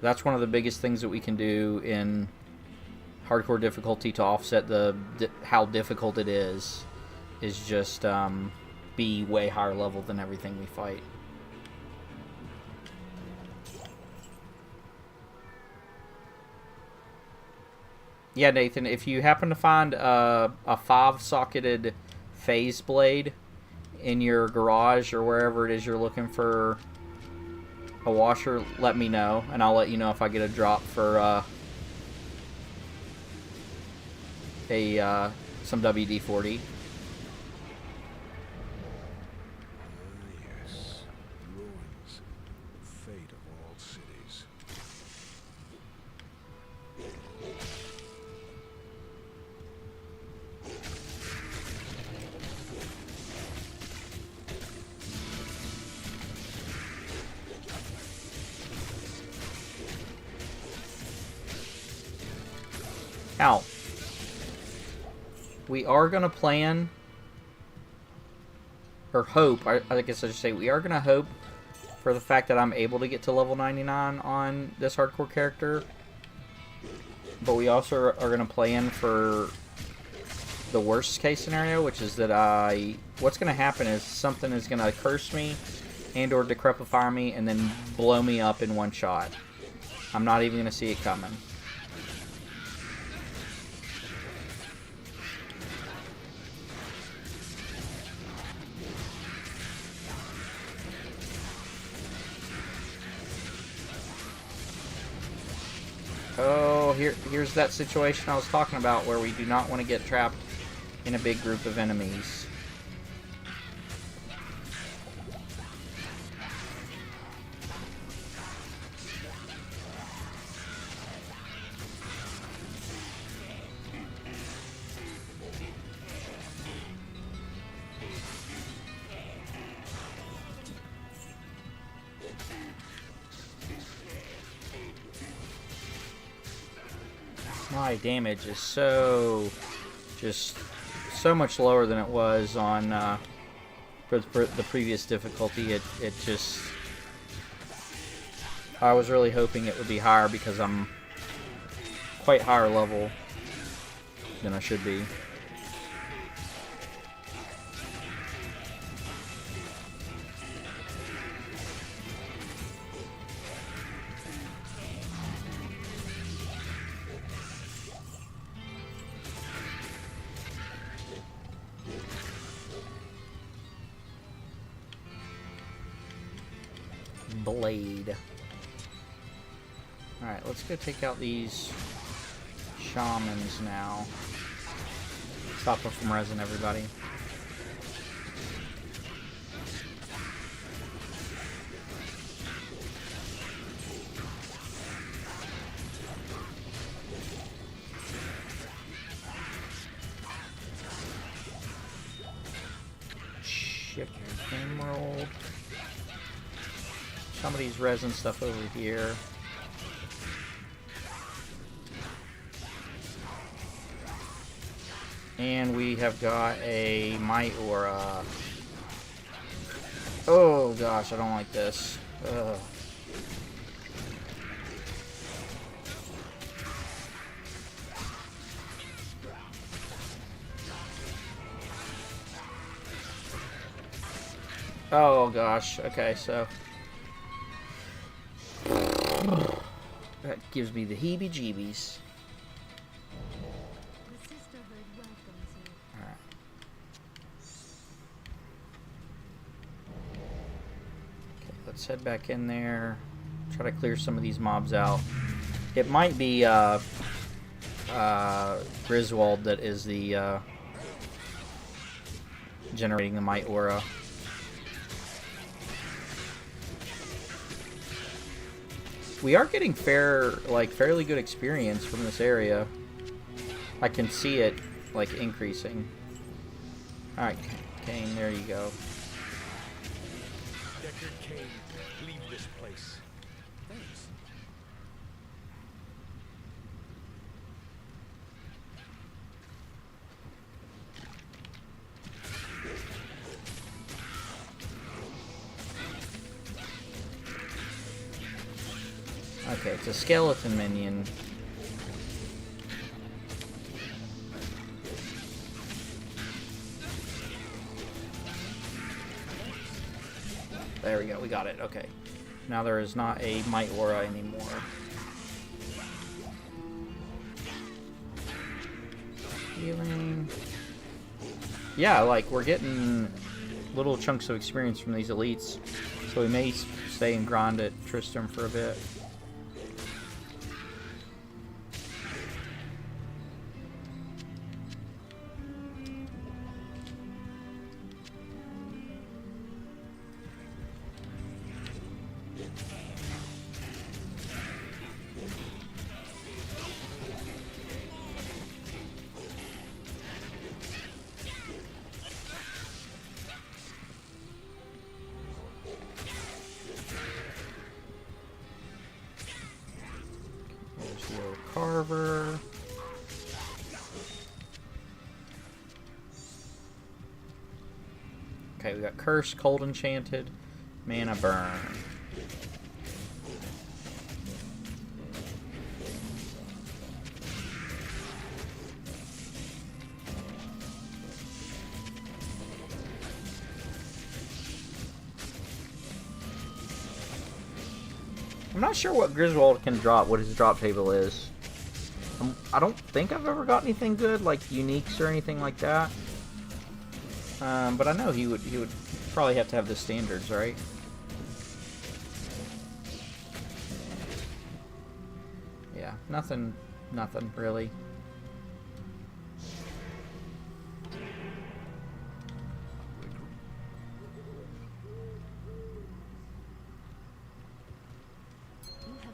that's one of the biggest things that we can do in hardcore difficulty to offset how difficult it is just be way higher level than everything we fight. Yeah, Nathan, if you happen to find a 5-socketed phase blade in your garage or wherever it is you're looking for a washer, let me know, and I'll let you know if I get a drop for some WD-40. Yes. Ruins. Fate of all cities. Now, we are going to plan, or hope, I guess I should say, we are going to hope for the fact that I'm able to get to level 99 on this hardcore character. But we also are going to plan for the worst case scenario, which is that what's going to happen is something is going to curse me and or decrepify me and then blow me up in one shot. I'm not even going to see it coming. Oh, here's that situation I was talking about where we do not want to get trapped in a big group of enemies. My damage is so much lower than it was on for the previous difficulty. It just, I was really hoping it would be higher because I'm quite higher level than I should be. Blade. Alright, let's go take out these shamans now. Stop them from resin everybody. Ship emerald. Somebody's resin stuff over here. And we have got a Might Aura. Oh gosh, I don't like this. Ugh. Oh gosh, okay, so that gives me the heebie-jeebies. The sisterhood welcomes you. Alright. Okay, let's head back in there. Try to clear some of these mobs out. It might be Griswold that is the generating the Might Aura. We are getting fairly good experience from this area. I can see it, like, increasing. Alright, Kane, there you go. Deckard Cain, leave this place. Thanks. Okay, it's a skeleton minion. There we go, we got it. Okay. Now there is not a Might Aura anymore. Healing. Yeah, like, we're getting little chunks of experience from these elites, so we may stay and grind at Tristram for a bit. Carver. Okay, we got Curse, Cold Enchanted, Mana Burn. I'm not sure what Griswold can drop, what his drop table is. I don't think I've ever got anything good, like uniques or anything like that. But I know he would probably have to have the standards, right? Yeah, nothing really. You have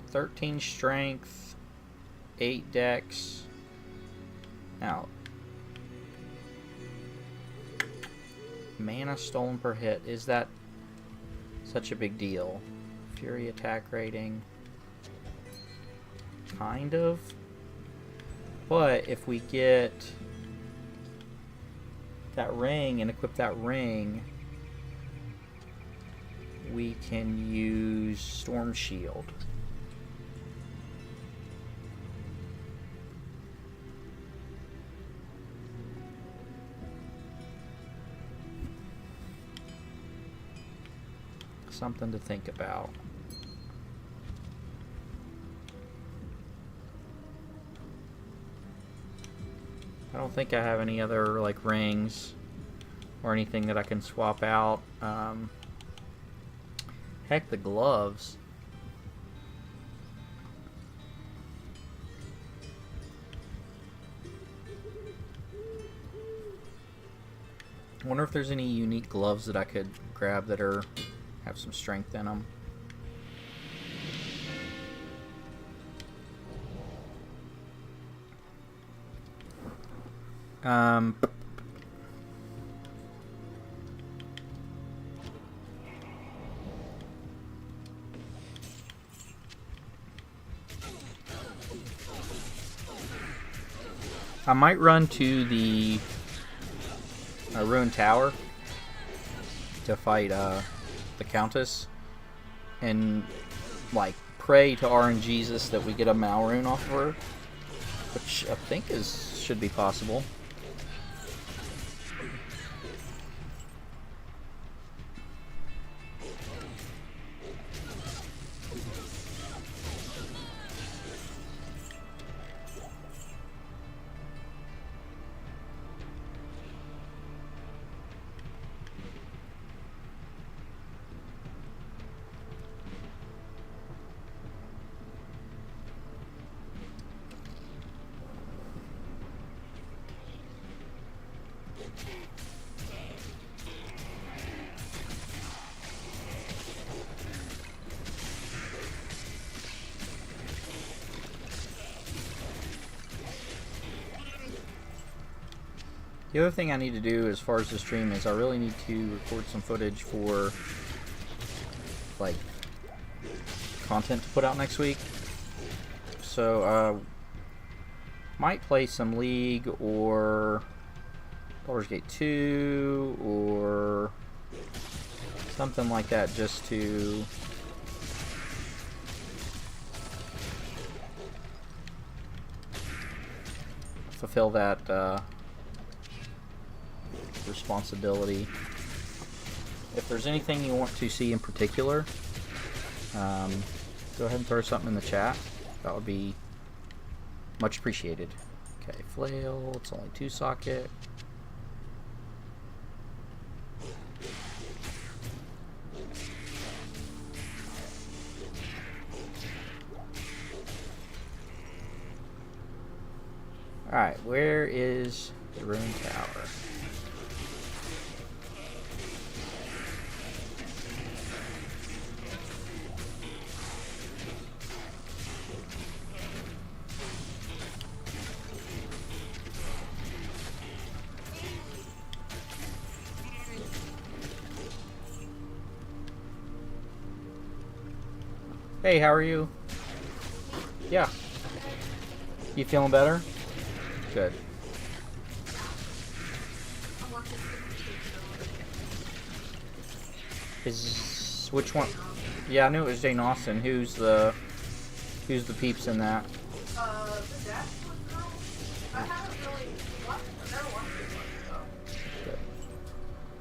13 strength, 8 dex. Now, mana stolen per hit. Is that such a big deal? Fury attack rating. Kind of. But if we get that ring and equip that ring, we can use Storm Shield. Something to think about. I don't think I have any other like rings or anything that I can swap out. Heck, the gloves. I wonder if there's any unique gloves that I could grab that have some strength in them. I might run to the ruined tower to fight the Countess and like pray to RNGesus that we get a Malrune off of her, which I think should be possible. The other thing I need to do as far as the stream is I really need to record some footage for like content to put out next week. So might play some League or Baldur's Gate 2 or Something like that, just to fulfill that responsibility. If there's anything you want to see in particular, go ahead and throw something in the chat. That would be much appreciated. Okay, flail, it's only 2 socket. Alright, where is the ruined tower? Hey, how are you? Yeah. You feeling better? Good. Is which one? Yeah, I knew it was Jane Austen. Who's the peeps in that? The death was not. I haven't really watched it. I've never watched it before, so Good.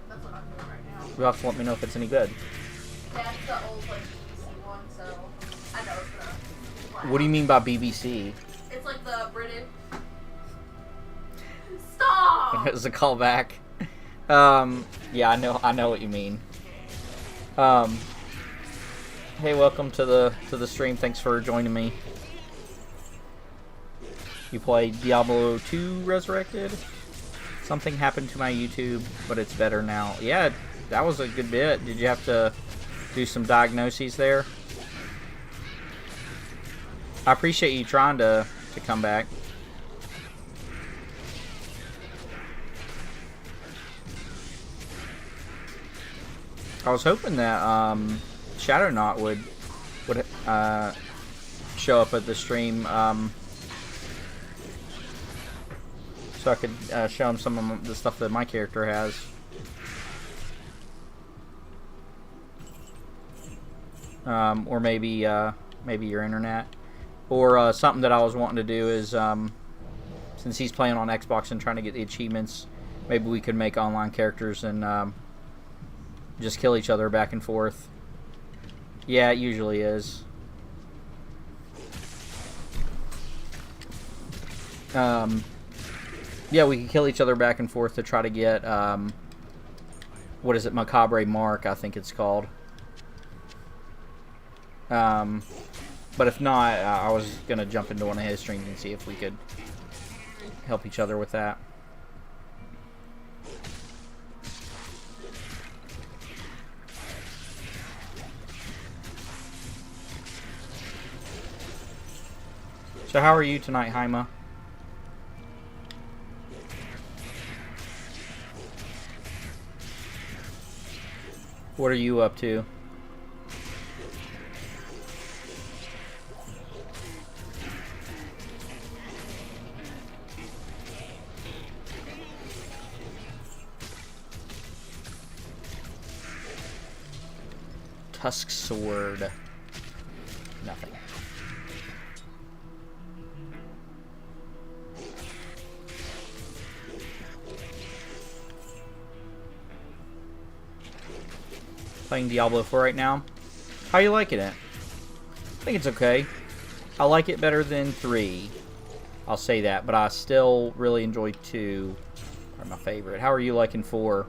that's what I'm doing right now. You'll have to let me know if it's any good. That's the old like BBC one, so I know it's gonna. What do you mean by BBC? It's like the British. Stop. It was a callback. Yeah, I know what you mean. Hey, welcome to the stream. Thanks for joining me. You played Diablo 2 Resurrected? Something happened to my YouTube, but it's better now. Yeah, that was a good bit. Did you have to do some diagnoses there? I appreciate you trying to come back. I was hoping that Shadow Knot would show up at the stream, so I could show him some of the stuff that my character has. Or maybe your internet, or something that I was wanting to do is since he's playing on Xbox and trying to get the achievements, maybe we could make online characters and just kill each other back and forth. Yeah, it usually is. Yeah, we can kill each other back and forth to try to get, what is it, Macabre Mark, I think it's called. But if not, I was going to jump into one of his streams and see if we could help each other with that. So how are you tonight, Haima? What are you up to? Tusk sword. Nothing. Playing Diablo 4 right now. How you liking it? I think it's okay. I like it better than 3. I'll say that, but I still really enjoy 2. Are my favorite. How are you liking 4?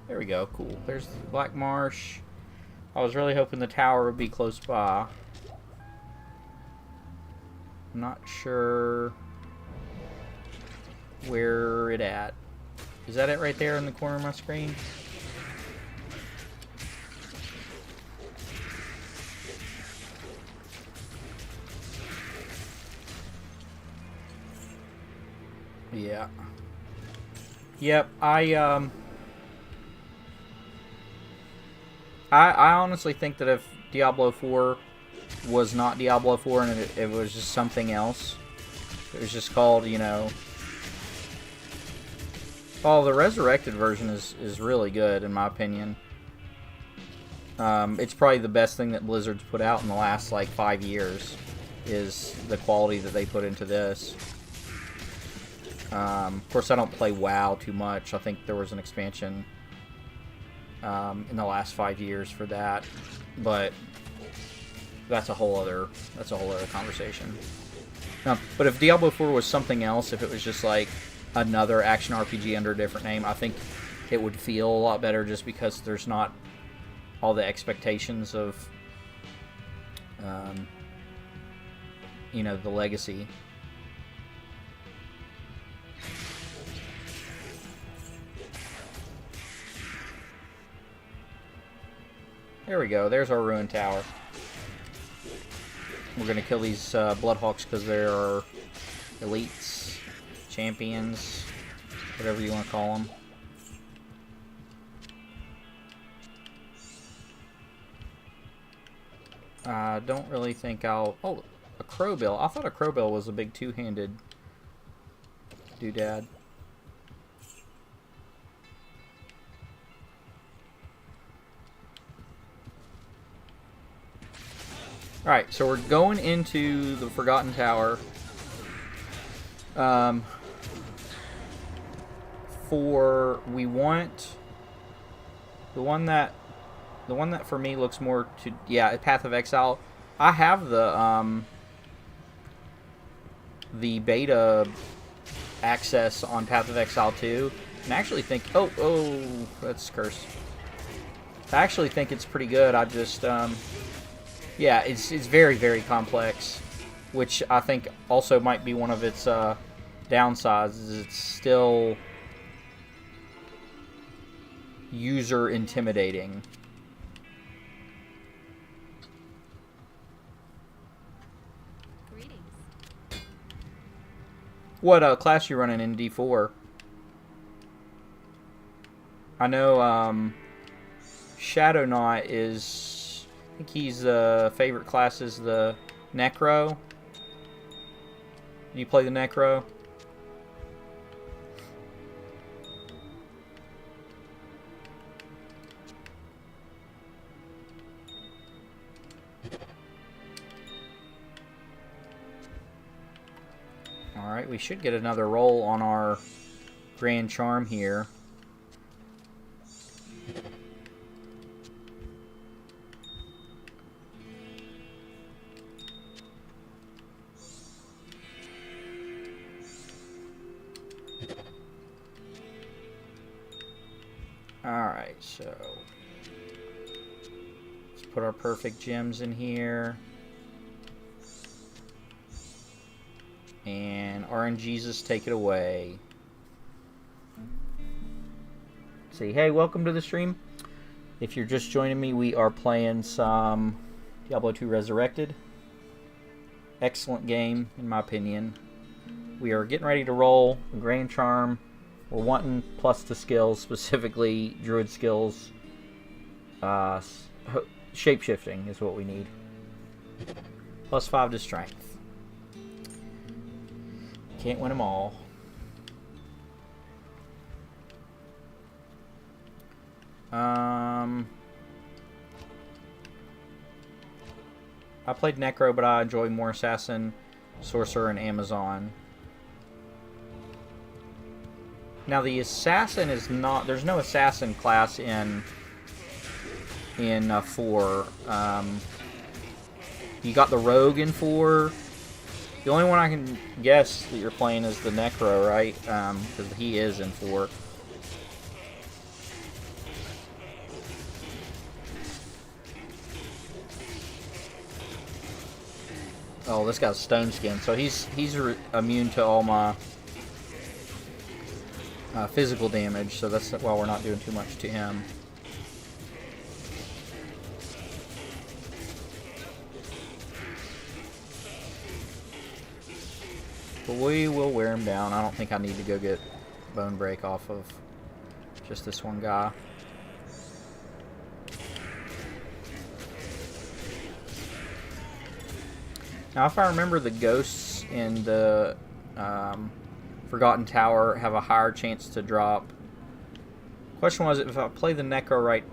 There we go, cool. There's Black Marsh. I was really hoping the tower would be close by. I'm not sure where it at. Is that it right there in the corner of my screen? Yeah. Yep, I honestly think that if Diablo 4 was not Diablo 4 and it was just something else, it was just called, you know... Oh, the Resurrected version is really good, in my opinion. It's probably the best thing that Blizzard's put out in the last, like, 5 years, is the quality that they put into this. Of course, I don't play WoW too much. I think there was an expansion in the last 5 years for that, but that's a whole other conversation. But if Diablo 4 was something else, if it was just like another action RPG under a different name, I think it would feel a lot better, just because there's not all the expectations of you know, the legacy. There we go. There's our ruined tower. We're going to kill these Bloodhawks because they're elites, champions, whatever you want to call them. I don't really think I'll... Oh, a crowbill. I thought a crowbill was a big two-handed doodad. Alright, so we're going into the Forgotten Tower. We want the one that for me looks more to, yeah, Path of Exile. I have the beta access on Path of Exile 2, and I actually think, oh, that's cursed. I actually think it's pretty good. I just yeah, it's very, very complex, which I think also might be one of its downsides. Is it's still user intimidating. Greetings. What class you running in D4? I know Shadow Knight is... I think his favorite class is the Necro. You play the Necro? Alright, we should get another roll on our Grand Charm here. Alright, so let's put our perfect gems in here. And RNGesus, take it away. See, hey, welcome to the stream. If you're just joining me, we are playing some Diablo 2 Resurrected. Excellent game, in my opinion. We are getting ready to roll a Grand Charm. We're wanting plus the skills, specifically Druid skills. Shape-shifting is what we need. Plus 5 to strength. Can't win them all. I played Necro, but I enjoy more Assassin, Sorcerer, and Amazon. Now the Assassin is not... There's no Assassin class in 4. You got the Rogue in 4. The only one I can guess that you're playing is the Necro, right? Because he is in 4. Oh, this guy's Stone Skin, so he's immune to all my physical damage, so that's why we're not doing too much to him. But we will wear him down. I don't think I need to go get Bone Break off of just this one guy. Now, if I remember, the ghosts in the Forgotten Tower have a higher chance to drop. Question was, if I play the Necro right...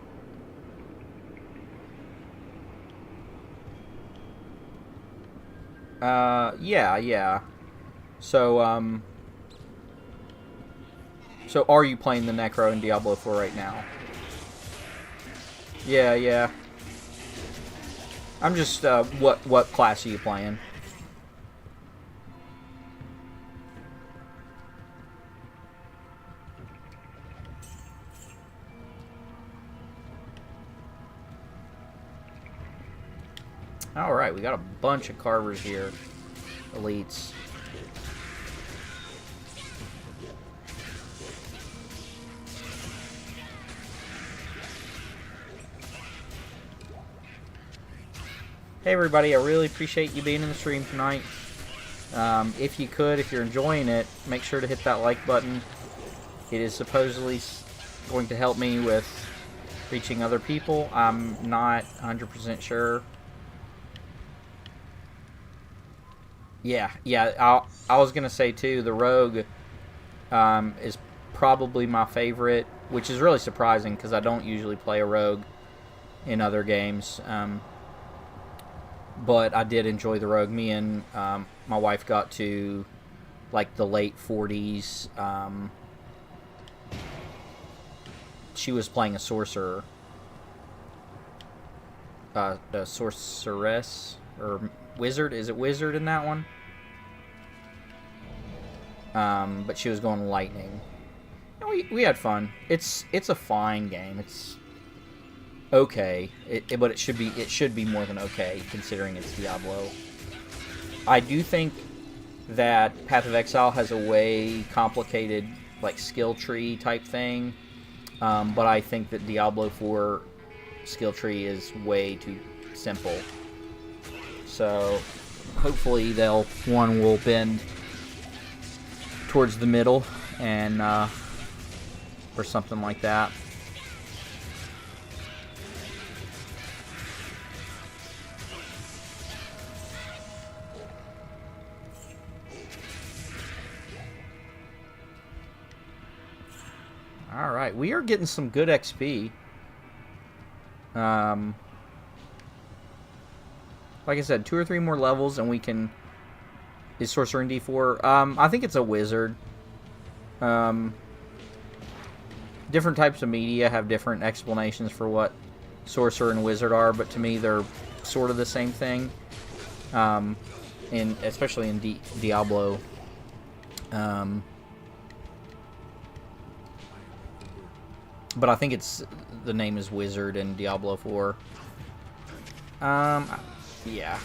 yeah. So, so are you playing the Necro in Diablo 4 right now? Yeah. I'm just, what class are you playing? Alright, we got a bunch of carvers here. Elites. Hey everybody, I really appreciate you being in the stream tonight. If you could, if you're enjoying it, make sure to hit that like button. It is supposedly going to help me with reaching other people. I'm not 100% sure. Yeah, I was going to say too, the Rogue is probably my favorite, which is really surprising because I don't usually play a Rogue in other games. But I did enjoy the Rogue. Me and my wife got to like the late 40s. She was playing a sorcerer. A sorceress or wizard. Is it wizard in that one? But she was going lightning. And we had fun. It's a fine game. It's okay, but it should be more than okay considering it's Diablo. I do think that Path of Exile has a way complicated like skill tree type thing, but I think that Diablo 4 skill tree is way too simple. So hopefully one will bend towards the middle and or something like that. Alright, we are getting some good XP. Like I said, 2 or 3 more levels and we can... Is Sorcerer in D4? I think it's a wizard. Different types of media have different explanations for what Sorcerer and Wizard are, but to me they're sort of the same thing. Especially in Diablo. But I think the name is Wizard in Diablo 4. Yeah.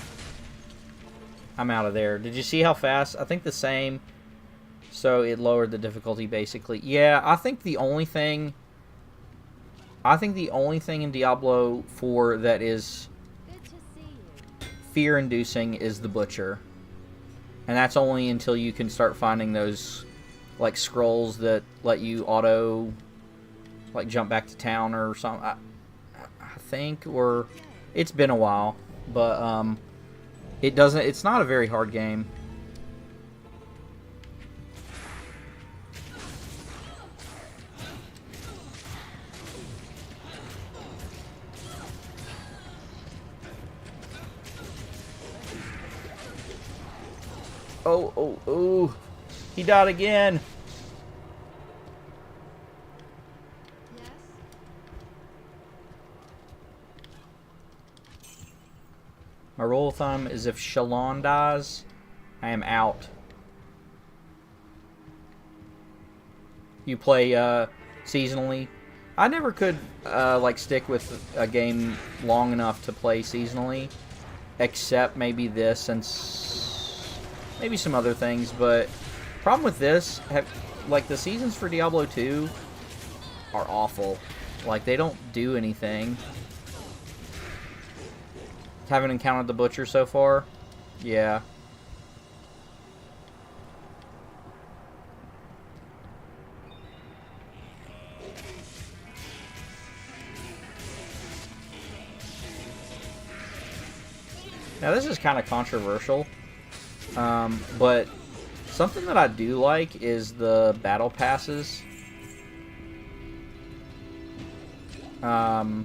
I'm out of there. Did you see how fast? I think the same. So it lowered the difficulty basically. Yeah, I think the only thing in Diablo 4 that is fear-inducing is the Butcher. And that's only until you can start finding those like scrolls that let you auto like jump back to town or something. I think, or it's been a while, but it's not a very hard game. Oh, he died again. My rule of thumb is if Shalon dies, I am out. You play seasonally. I never could like stick with a game long enough to play seasonally, except maybe this and maybe some other things. But problem with this, like the seasons for Diablo 2 are awful. Like they don't do anything. Haven't encountered the Butcher so far. Yeah. Now this is kind of controversial, but something that I do like is the battle passes. I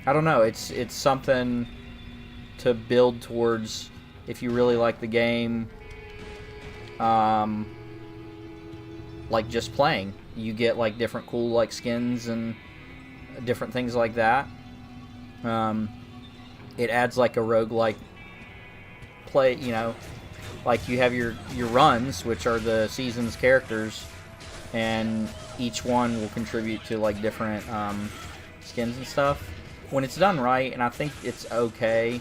don't know, it's something to build towards if you really like the game. Like just playing, you get like different cool like skins and different things like that. It adds like a roguelike play, you know, like you have your runs, which are the season's characters, and each one will contribute to like different skins and stuff. When it's done right, and I think it's okay,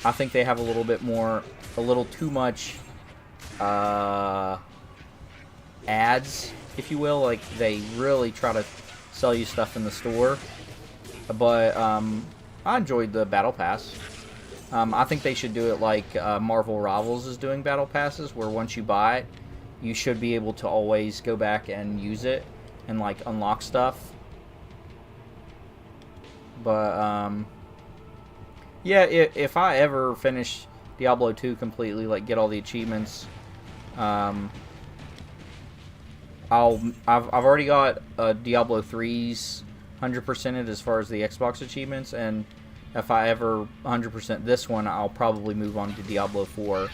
I think they have a little too much ads, if you will. Like they really try to sell you stuff in the store, but I enjoyed the battle pass. I think they should do it like Marvel Rivals is doing battle passes, where once you buy it, you should be able to always go back and use it and like unlock stuff. But yeah, if I ever finish Diablo 2 completely, like get all the achievements, I've already got Diablo 3's 100%ed as far as the Xbox achievements, and if I ever 100% this one, I'll probably move on to Diablo 4.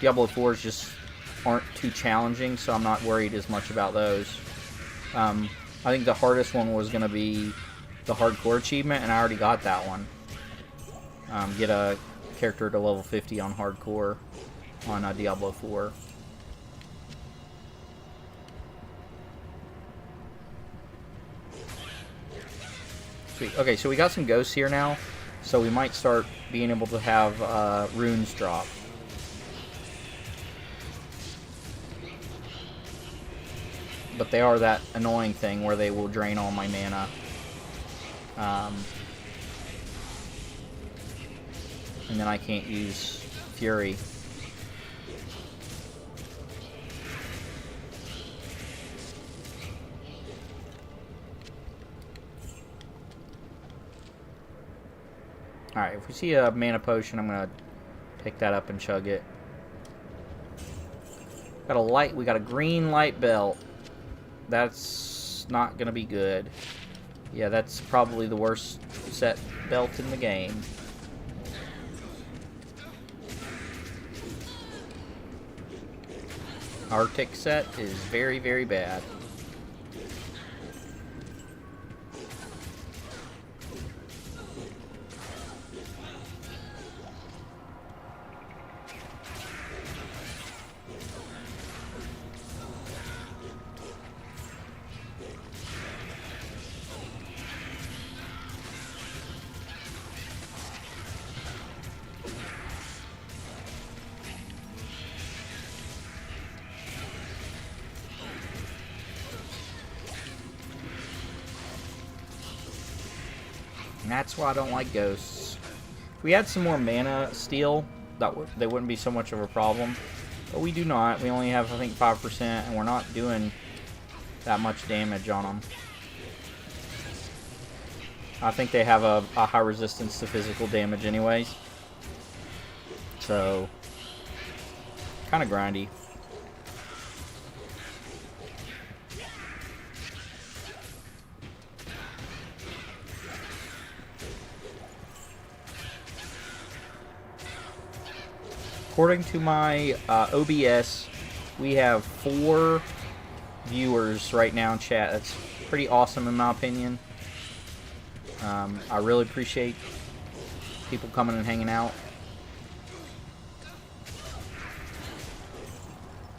Diablo 4's just aren't too challenging, so I'm not worried as much about those. I think the hardest one was going to be the hardcore achievement, and I already got that one. Get a character to level 50 on hardcore on Diablo 4. Sweet. Okay, so we got some ghosts here now, so we might start being able to have runes drop. But they are that annoying thing where they will drain all my mana. And then I can't use Fury. Alright, if we see a mana potion, I'm gonna pick that up and chug it. Got a light, we got a green light belt. That's not gonna be good. Yeah, that's probably the worst set belt in the game. Arctic set is very, very bad. And that's why I don't like ghosts. If we had some more mana steal, they wouldn't be so much of a problem. But we do not. We only have, I think, 5%, and we're not doing that much damage on them. I think they have a high resistance to physical damage anyways. So, kind of grindy. According to my OBS, we have 4 viewers right now in chat. That's pretty awesome in my opinion. I really appreciate people coming and hanging out,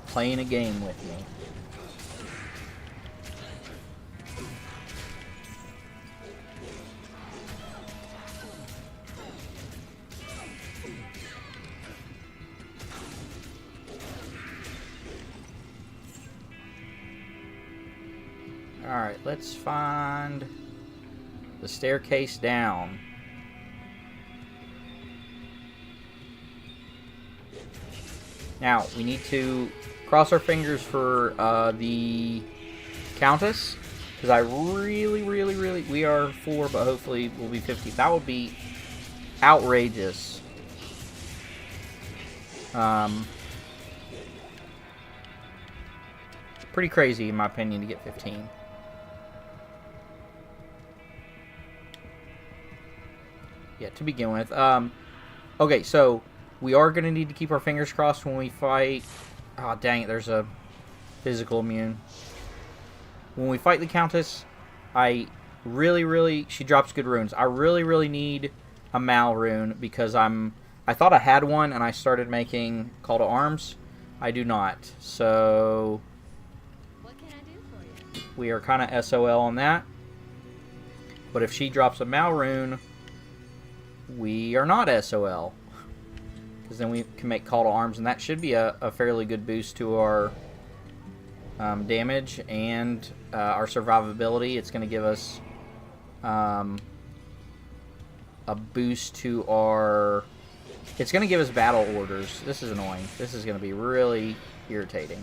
playing a game with me. Alright, let's find the staircase down. Now, we need to cross our fingers for the Countess, because I really, we are 4, but hopefully we'll be 50. That would be outrageous. Pretty crazy, in my opinion, to get 15. Yeah, to begin with. Okay, so we are going to need to keep our fingers crossed when we fight. Oh, dang it, there's a physical immune. When we fight the Countess, she drops good runes. I really need a Mal rune because I thought I had one and I started making Call to Arms. I do not. So What can I do for you? we are kind of SOL on that. But if she drops a Mal rune, we are not SOL. Because then we can make Call to Arms, and that should be a fairly good boost to our damage and our survivability. It's going to give us a boost to our... It's going to give us battle orders. This is annoying. This is going to be really irritating.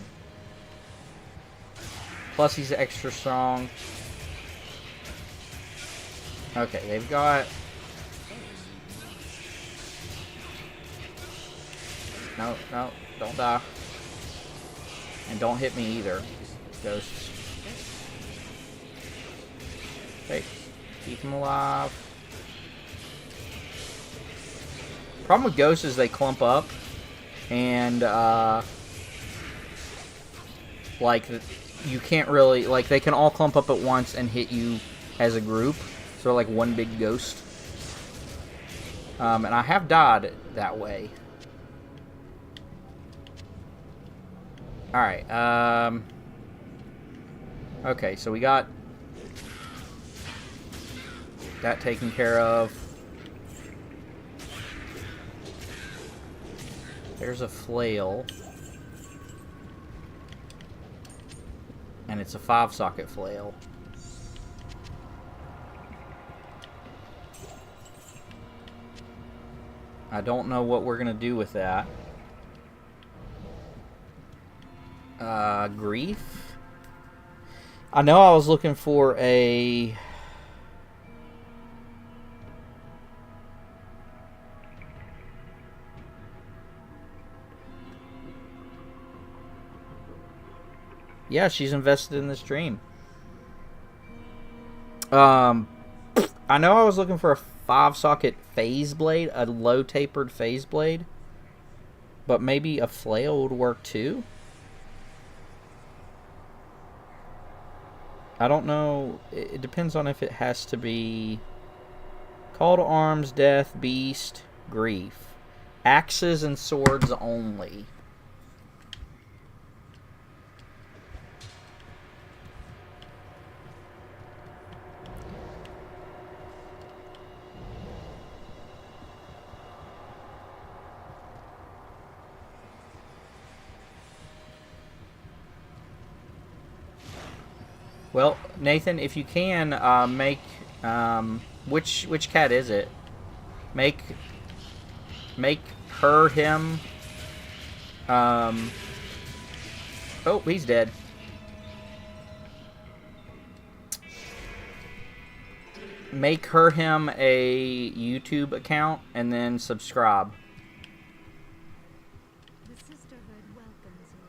Plus he's extra strong. Okay, they've got... No, don't die. And don't hit me either, ghosts. Okay, keep them alive. Problem with ghosts is they clump up, and like you can't really, like, they can all clump up at once and hit you as a group, so they're like one big ghost. And I have died that way. Alright, okay, so we got that taken care of. There's a flail. And it's a 5-socket flail. I don't know what we're gonna do with that. Grief. I know I was looking for a... Yeah, she's invested in this dream. I know I was looking for a 5-socket phase blade, a low tapered phase blade, but maybe a flail would work too. I don't know. It depends on if it has to be Call to Arms, Death, Beast, Grief. Axes and swords only. Well, Nathan, if you can, make... which cat is it? Make her, him... oh, he's dead. Make her, him a YouTube account, and then subscribe. The sisterhood welcomes you.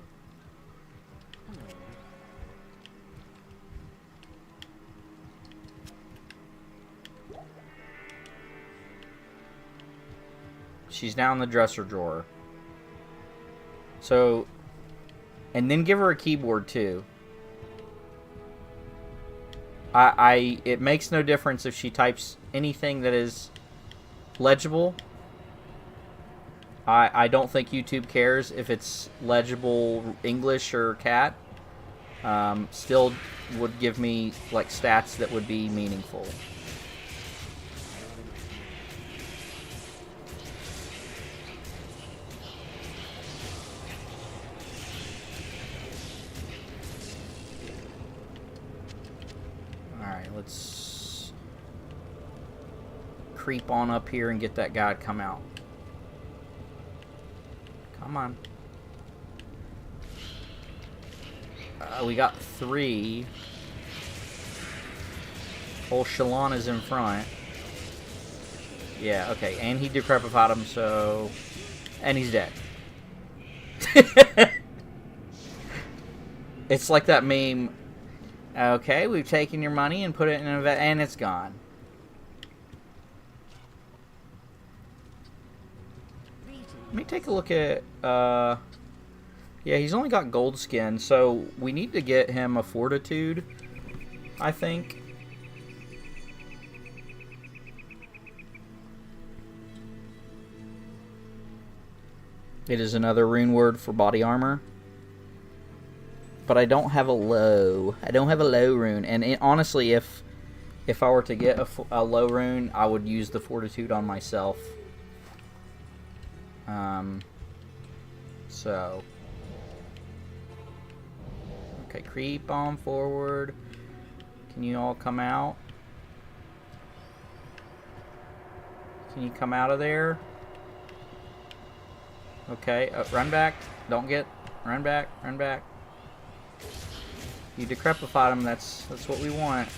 She's now in the dresser drawer. So, and then give her a keyboard too. It makes no difference if she types anything that is legible. I don't think YouTube cares if it's legible English or cat. Still would give me like stats that would be meaningful. Let's creep on up here and get that guy to come out. Come on. We got 3. Old Shalana's in front. Yeah, okay. And he decrepified him, so... And he's dead. It's like that meme. Okay, we've taken your money and put it in a vet, and it's gone. Let me take a look at... Yeah, he's only got gold skin, so we need to get him a fortitude, I think. It is another rune word for body armor. But I don't have a low. I don't have a low rune. And honestly, if I were to get a low rune, I would use the fortitude on myself. So... Okay, creep on forward. Can you all come out? Can you come out of there? Okay, run back. Don't get... Run back, run back. You decrepified him, that's what we want.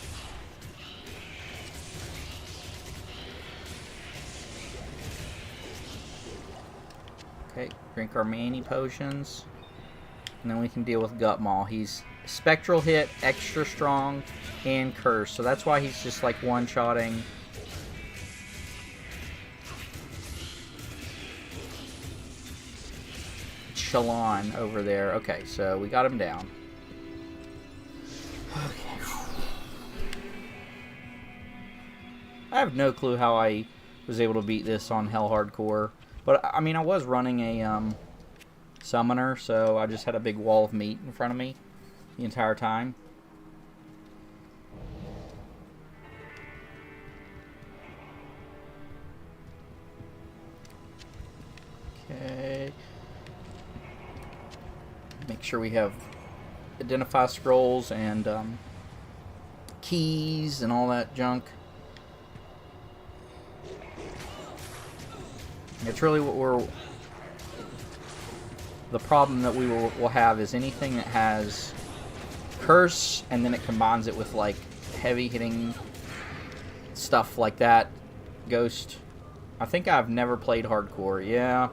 Okay, drink our mani potions. And then we can deal with Gut Maul. He's spectral hit, extra strong, and curse. So that's why he's just like one-shotting. Shalon over there. Okay, so we got him down. Okay. I have no clue how I was able to beat this on Hell Hardcore. But, I mean, I was running a summoner, so I just had a big wall of meat in front of me the entire time. Okay. Make sure we have identify scrolls and keys and all that junk. It's really what we're... The problem that we will have is anything that has curse and then it combines it with like heavy hitting stuff like that. Ghost. I think I've never played hardcore. Yeah.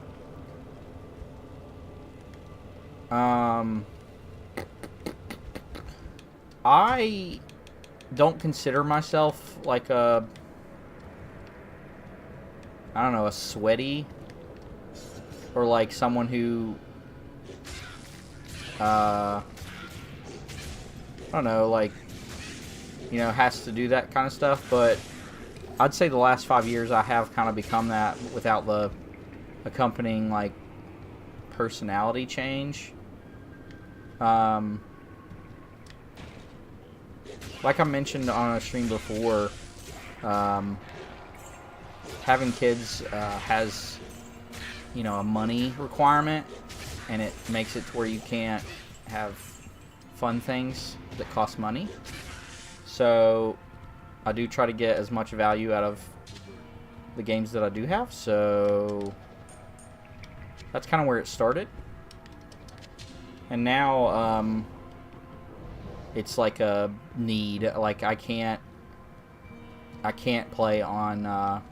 I don't consider myself like a... I don't know, a sweaty, or like someone who, I don't know, like, you know, has to do that kind of stuff, but I'd say the last 5 years I have kind of become that without the accompanying, like, personality change. Like I mentioned on a stream before, having kids has, you know, a money requirement, and it makes it to where you can't have fun things that cost money. So I do try to get as much value out of the games that I do have, so that's kind of where it started. And now it's like a need. Like I can't play on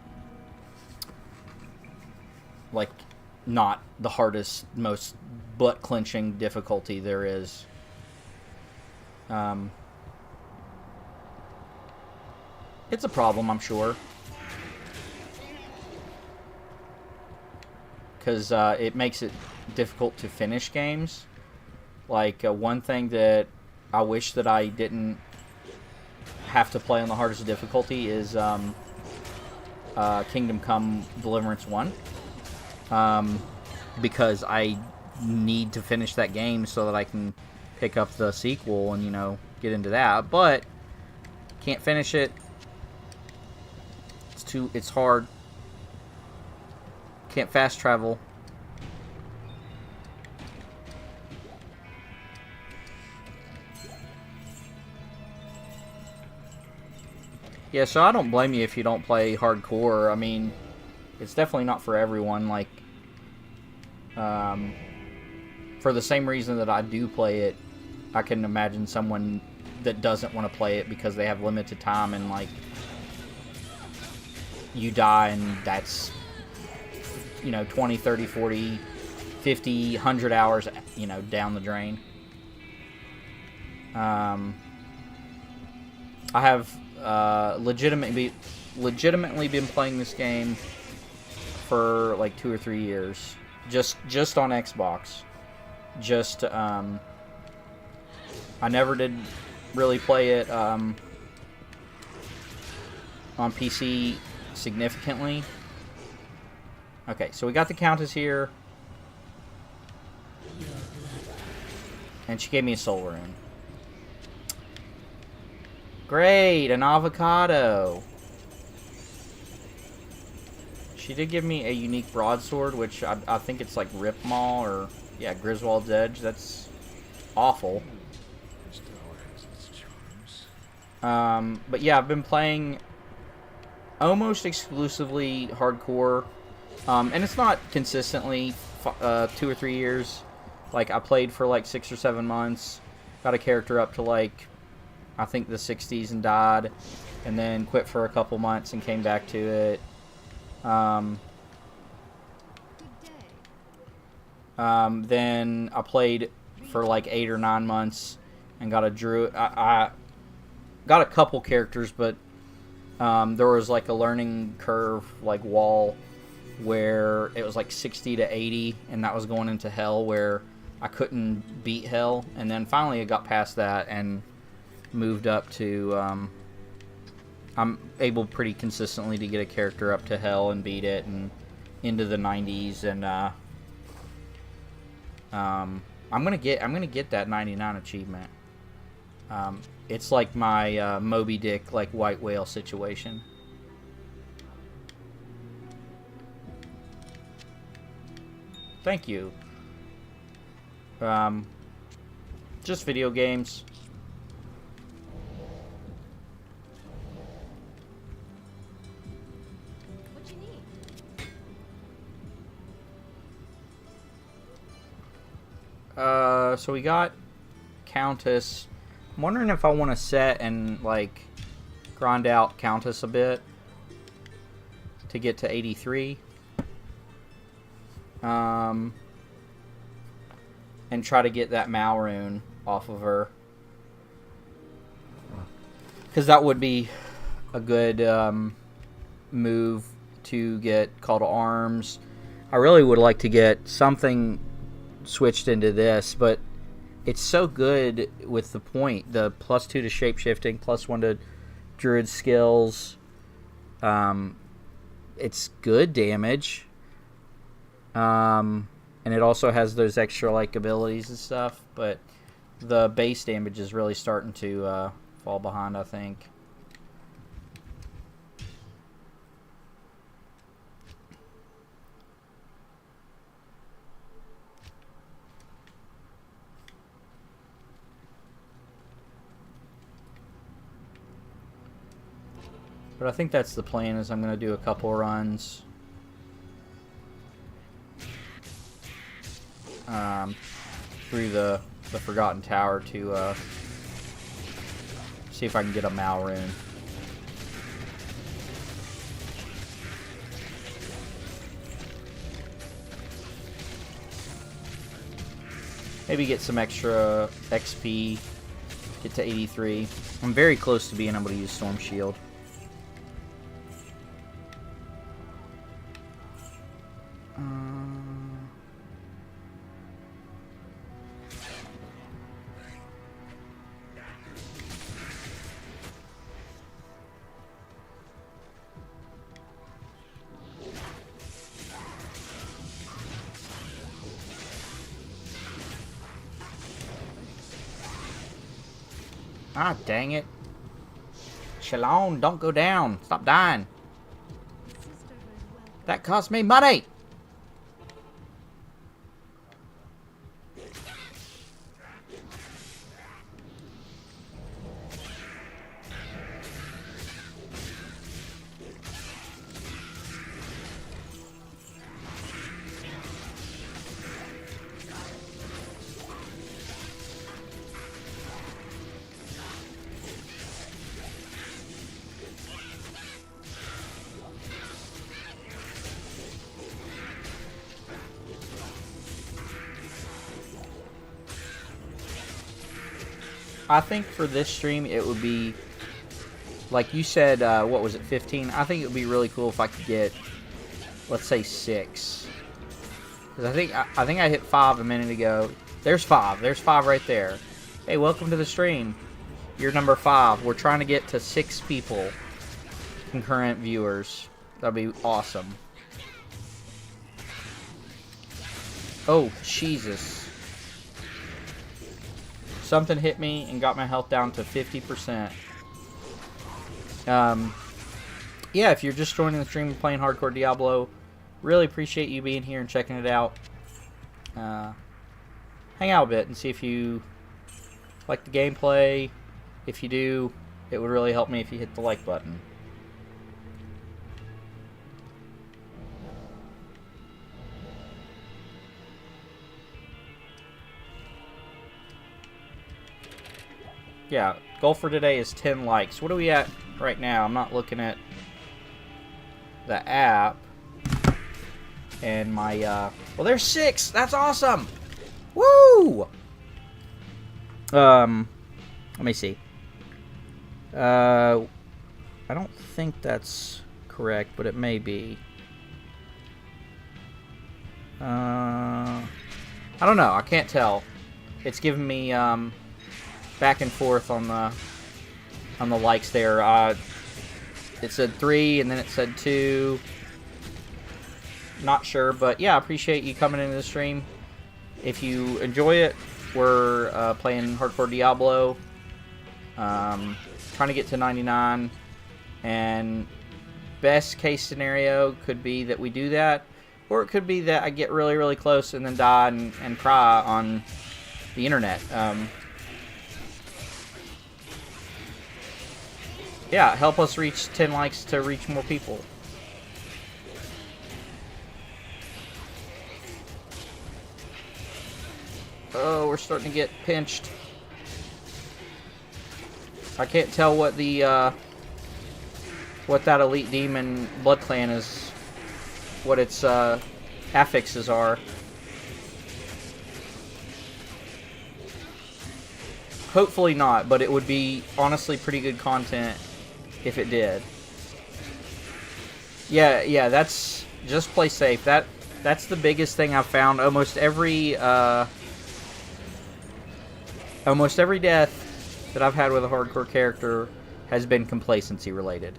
like not the hardest, most butt-clenching difficulty there is. It's a problem, I'm sure. Because it makes it difficult to finish games. Like, one thing that I wish that I didn't have to play on the hardest difficulty is Kingdom Come Deliverance 1. Because I need to finish that game so that I can pick up the sequel and, you know, get into that. But can't finish it. It's hard. Can't fast travel. Yeah, so I don't blame you if you don't play hardcore. I mean, it's definitely not for everyone. Like, for the same reason that I do play it, I can imagine someone that doesn't want to play it because they have limited time and, like, you die and that's, 20, 30, 40, 50, 100 hours, down the drain. I have legitimately been playing this game for like 2 or 3 years, just on Xbox. I never did really play it on PC significantly. Okay, so we got the Countess here, and she gave me a soul rune. Great, an avocado. She did give me a unique broadsword, which I think it's like Rip Maw or, yeah, Griswold's Edge. That's awful. This tower has its charms. But yeah, I've been playing almost exclusively hardcore. And it's not consistently 2 or 3 years. Like, I played for like 6 or 7 months. Got a character up to like, I think the 60s and died. And then quit for a couple months and came back to it. Good day. Then I played for like 8 or 9 months and got a druid. I got a couple characters, but there was like a learning curve, like wall, where it was like 60 to 80, and that was going into hell where I couldn't beat hell. And then finally I got past that and moved up to I'm able pretty consistently to get a character up to hell and beat it and into the 90s. And I'm gonna get that 99 achievement. It's like my Moby Dick, like white whale situation. Thank you. Just video games. What you need? So we got Countess. I'm wondering if I want to set and like grind out Countess a bit to get to 83. And try to get that Mal rune off of her, because that would be a good move to get Call to Arms. I really would like to get something switched into this, but it's so good with the point, the +2 to shapeshifting, +1 to druid skills. It's good damage. And it also has those extra like abilities and stuff, but the base damage is really starting to fall behind, I think. But I think that's the plan, is I'm going to do a couple runs. Through the Forgotten Tower to see if I can get a Mal rune. Maybe get some extra XP, get to 83. I'm very close to being able to use Storm Shield. Ah, dang it. Shalom, don't go down. Stop dying. Sisterhood welcome. That cost me money. I think for this stream it would be, like you said, what was it, 15? I think it would be really cool if I could get, let's say 6. Because I think I hit 5 a minute ago. There's 5. There's 5 right there. Hey, welcome to the stream. You're number 5. We're trying to get to 6 people, concurrent viewers. That'd be awesome. Oh, Jesus. Something hit me and got my health down to 50%. Yeah, if you're just joining the stream and playing Hardcore Diablo, really appreciate you being here and checking it out. Hang out a bit and see if you like the gameplay. If you do, it would really help me if you hit the like button. Yeah, goal for today is 10 likes. What are we at right now? I'm not looking at the app. And my, well, there's 6! That's awesome! Woo! Let me see. I don't think that's correct, but it may be. I don't know. I can't tell. It's giving me, back and forth on the likes there. It said 3 and then it said 2. Not sure, but yeah, I appreciate you coming into the stream. If you enjoy it, we're playing Hardcore Diablo, trying to get to 99, and best case scenario could be that we do that, or it could be that I get really, really close and then die and cry on the internet. Yeah, help us reach 10 likes to reach more people. Oh, we're starting to get pinched. I can't tell what the what that elite demon blood clan is, what its affixes are. Hopefully not, but it would be honestly pretty good content if it did. Yeah, that's just play safe. That's the biggest thing I've found. Almost every death that I've had with a hardcore character has been complacency related.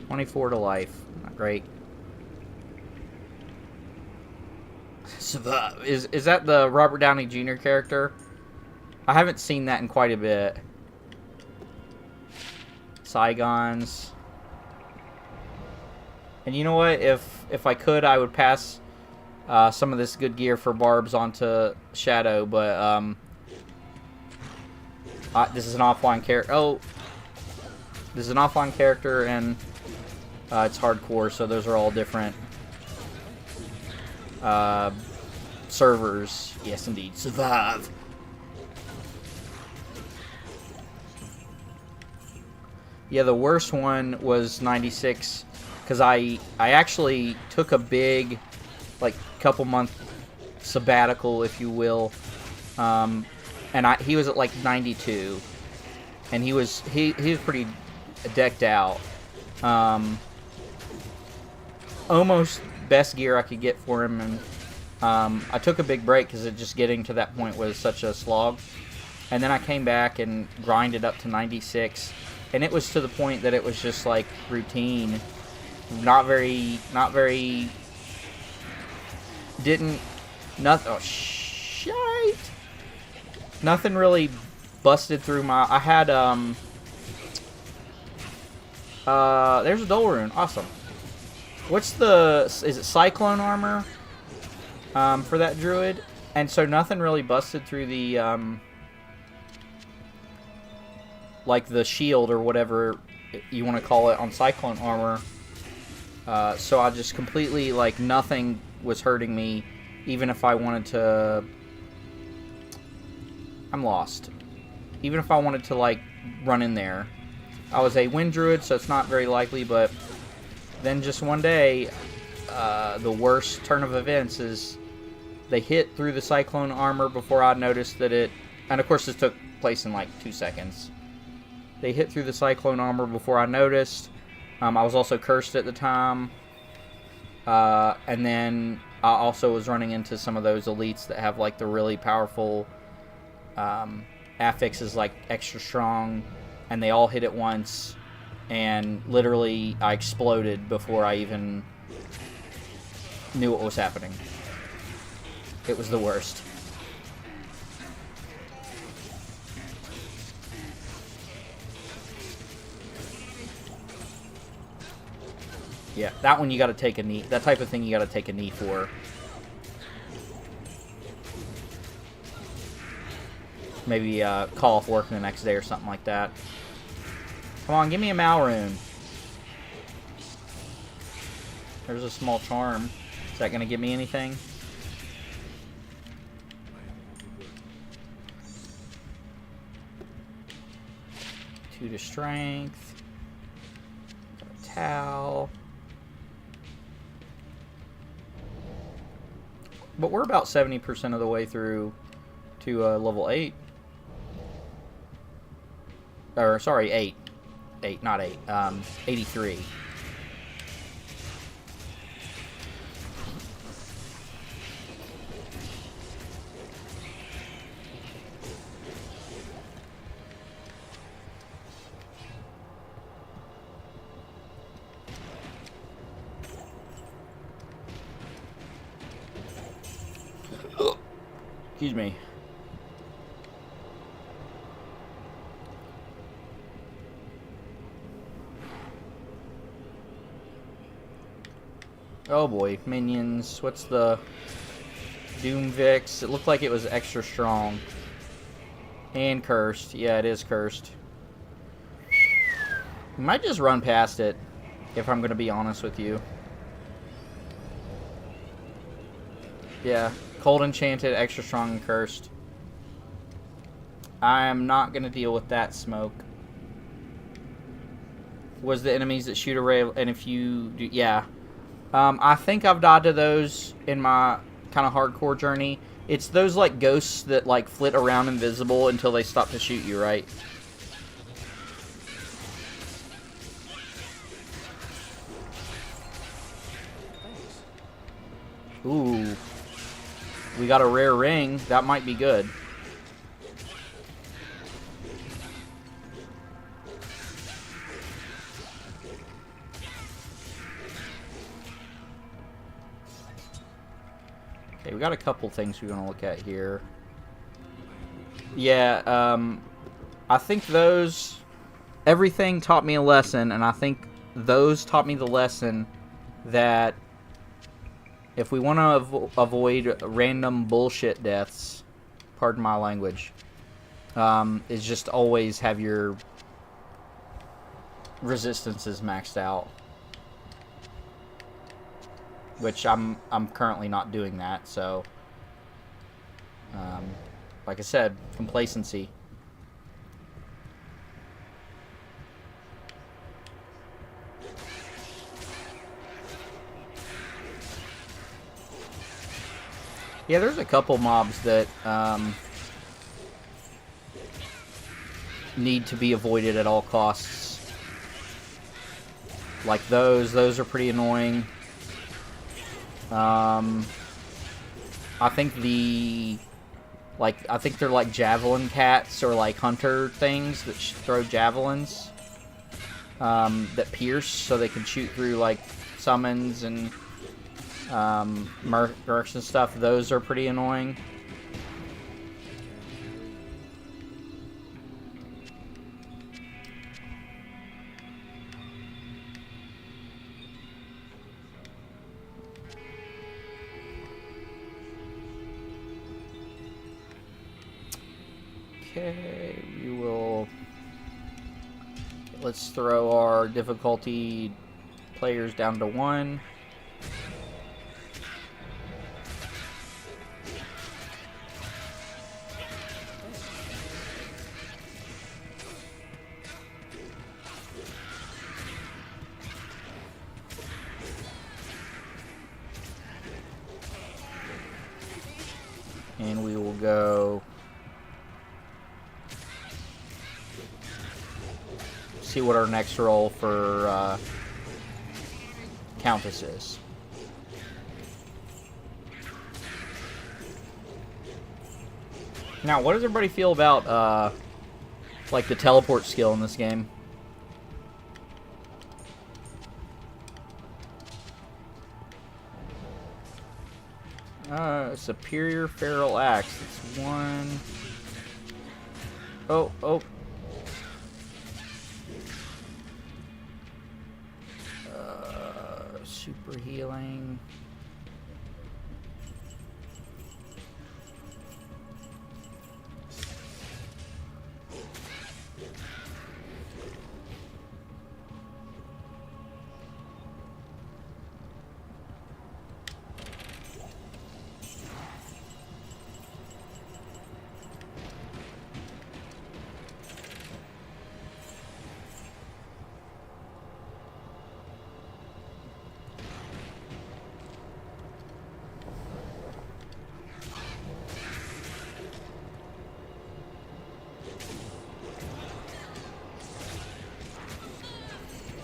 $24 to life. Not great. Is that the Robert Downey Jr. character? I haven't seen that in quite a bit. Saigons. And you know what? If I could, I would pass some of this good gear for Barbs onto Shadow, but this is an offline character. Oh, this is an offline character, and it's hardcore, so those are all different servers. Yes, indeed. Survive. Yeah, the worst one was 96, because I actually took a big, like, couple month sabbatical, if you will, and he was at like 92, and he was pretty decked out. Almost best gear I could get for him, and I took a big break because just getting to that point was such a slog. And then I came back and grinded up to 96, and it was to the point that it was just like routine, oh shit, nothing really busted through my. I had there's a Dole Rune, awesome. What's is it Cyclone armor for that druid? And so nothing really busted through the like the shield or whatever you want to call it on Cyclone armor. So I just completely, like, nothing was hurting me, even if I wanted to. I'm lost. Even if I wanted to, like, run in there. I was a wind druid, so it's not very likely, but then just one day the worst turn of events is they hit through the cyclone armor before I noticed that it... And of course this took place in like 2 seconds. They hit through the cyclone armor before I noticed. I was also cursed at the time. And then I also was running into some of those elites that have like the really powerful affixes, like extra strong, and they all hit at once. And literally I exploded before I even knew what was happening. It was the worst. Yeah, that one you gotta take a knee. That type of thing you gotta take a knee for. Maybe call off work the next day or something like that. Come on, give me a Malrune. There's a small charm. Is that gonna give me anything? 2 to strength. Got a towel. But we're about 70% of the way through to level 8. Or, sorry, 8. 8, not 8. 83. Excuse me. Oh boy, minions. What's the Doom Vix? It looked like it was extra strong. And cursed. Yeah, it is cursed. We might just run past it, if I'm going to be honest with you. Yeah. Cold Enchanted, extra strong, and cursed. I am not going to deal with that smoke. Was the enemies that shoot a ray, and if you do, yeah. I think I've died to those in my kind of hardcore journey. It's those like ghosts that like flit around invisible until they stop to shoot you, right? Ooh. We got a rare ring. That might be good. Okay, we got a couple things we're going to look at here. Yeah, I think those... Everything taught me a lesson, and I think those taught me the lesson that if we want to avoid random bullshit deaths, pardon my language, is just always have your resistances maxed out. Which I'm currently not doing that, so like I said, complacency. Yeah, there's a couple mobs that need to be avoided at all costs. Like those are pretty annoying. I think I think they're like javelin cats or like hunter things that throw javelins that pierce, so they can shoot through like summons and mercs and stuff. Those are pretty annoying. Okay, we will... Let's throw our difficulty players down to 1. And we will go see what our next roll for Countess is. Now, what does everybody feel about like the teleport skill in this game? Superior Feral Axe. It's one. Oh. Super healing.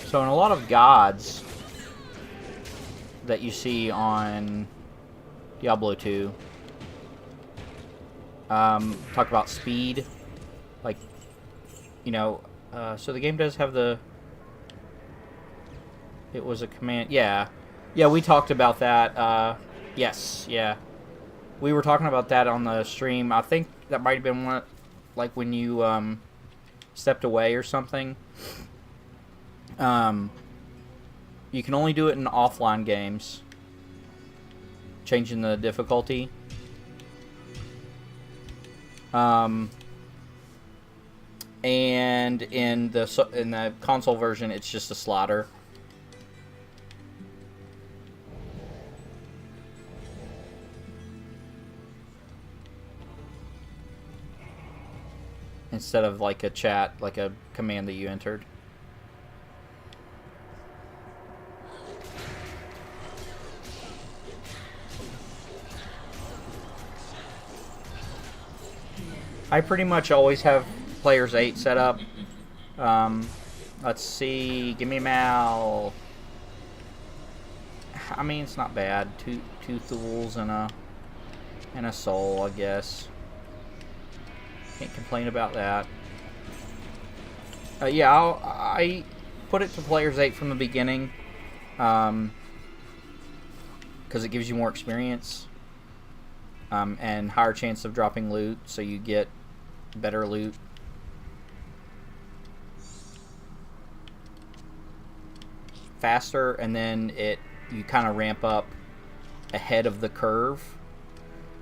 So in a lot of gods that you see on Diablo 2, talk about speed, like, you know, so the game does have the, it was a command, yeah, we talked about that, yes, yeah, we were talking about that on the stream. I think that might have been one, like when you, stepped away or something. You can only do it in offline games, changing the difficulty. And in the console version, it's just a slider. Instead of like a chat, like a command that you entered. I pretty much always have players 8 set up. Let's see. Give me Mal. I mean, it's not bad. Two Thools and a Soul, I guess. Can't complain about that. Yeah, I put it to players 8 from the beginning, because it gives you more experience, and higher chance of dropping loot, so you get better loot. Faster, and then you kind of ramp up ahead of the curve.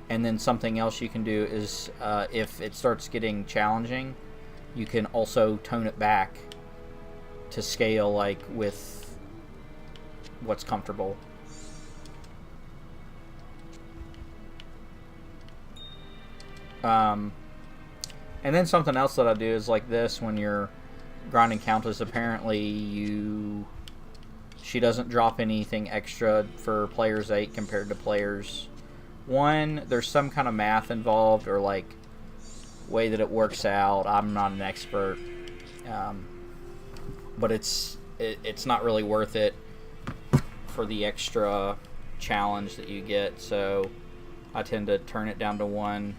And then something else you can do is, if it starts getting challenging, you can also tone it back to scale, like, with what's comfortable. And then something else that I do is like this: when you're grinding Countess, apparently she doesn't drop anything extra for players 8 compared to players 1. There's some kind of math involved, or like way that it works out. I'm not an expert, but it's not really worth it for the extra challenge that you get. So I tend to turn it down to 1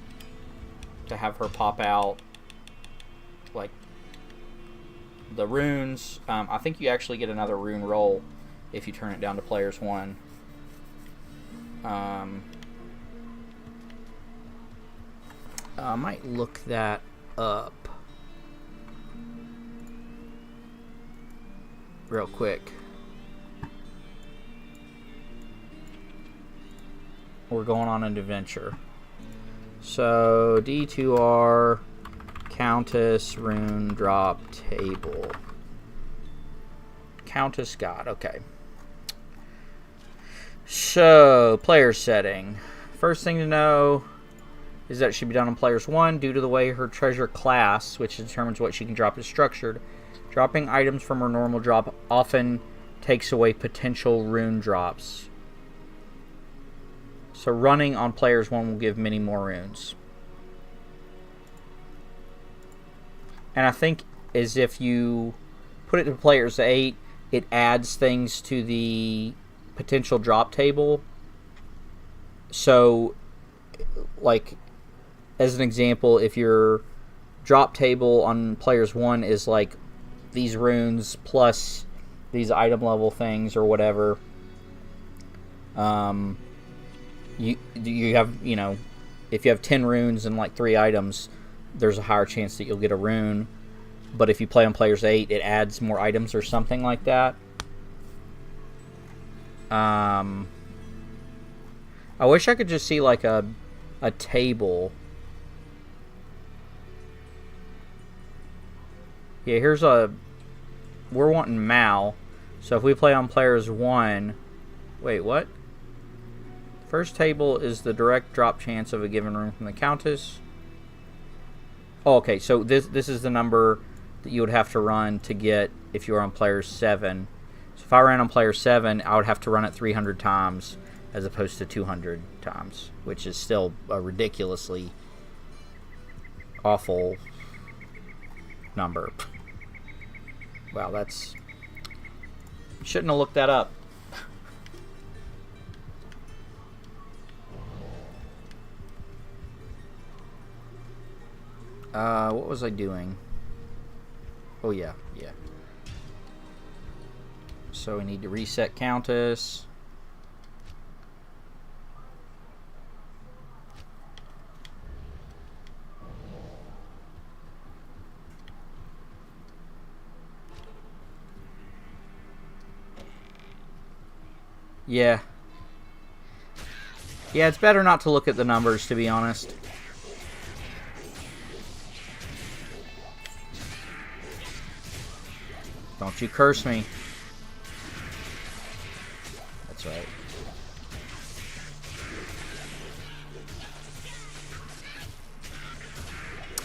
to have her pop out like the runes. I think you actually get another rune roll if you turn it down to players 1. I might look that up real quick. We're going on an adventure. So D2R Countess rune drop table. Countess God, okay. So player setting. First thing to know is that it should be done on players 1 due to the way her treasure class, which determines what she can drop, is structured. Dropping items from her normal drop often takes away potential rune drops. So running on players 1 will give many more runes. And I think as if you put it to players 8, it adds things to the potential drop table. So, like, as an example, if your drop table on players 1 is like these runes plus these item level things or whatever, you have, you know, if you have 10 runes and like 3 items, there's a higher chance that you'll get a rune. But if you play on players 8, it adds more items or something like that. I wish I could just see like a table. Yeah, here's a... We're wanting Mal. So if we play on players 1... Wait, what? First table is the direct drop chance of a given rune from the Countess. Oh, okay, so this is the number that you would have to run to get if you were on player 7. So if I ran on player 7, I would have to run it 300 times as opposed to 200 times, which is still a ridiculously awful number. Wow, that's... Shouldn't have looked that up. What was I doing? Oh, yeah. So we need to reset Countess. Yeah. Yeah, it's better not to look at the numbers, to be honest. Don't you curse me. That's right.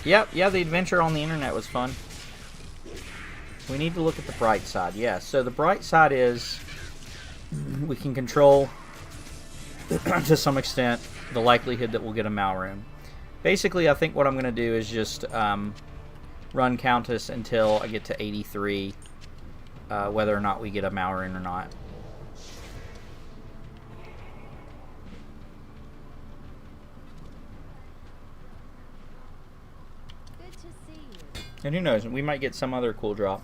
Yep, yeah, the adventure on the internet was fun. We need to look at the bright side. Yeah, so the bright side is we can control, to some extent, the likelihood that we'll get a Mal rune. Basically, I think what I'm going to do is just run Countess until I get to 83, whether or not we get a Mal rune or not. Good to see you. And who knows, we might get some other cool drop.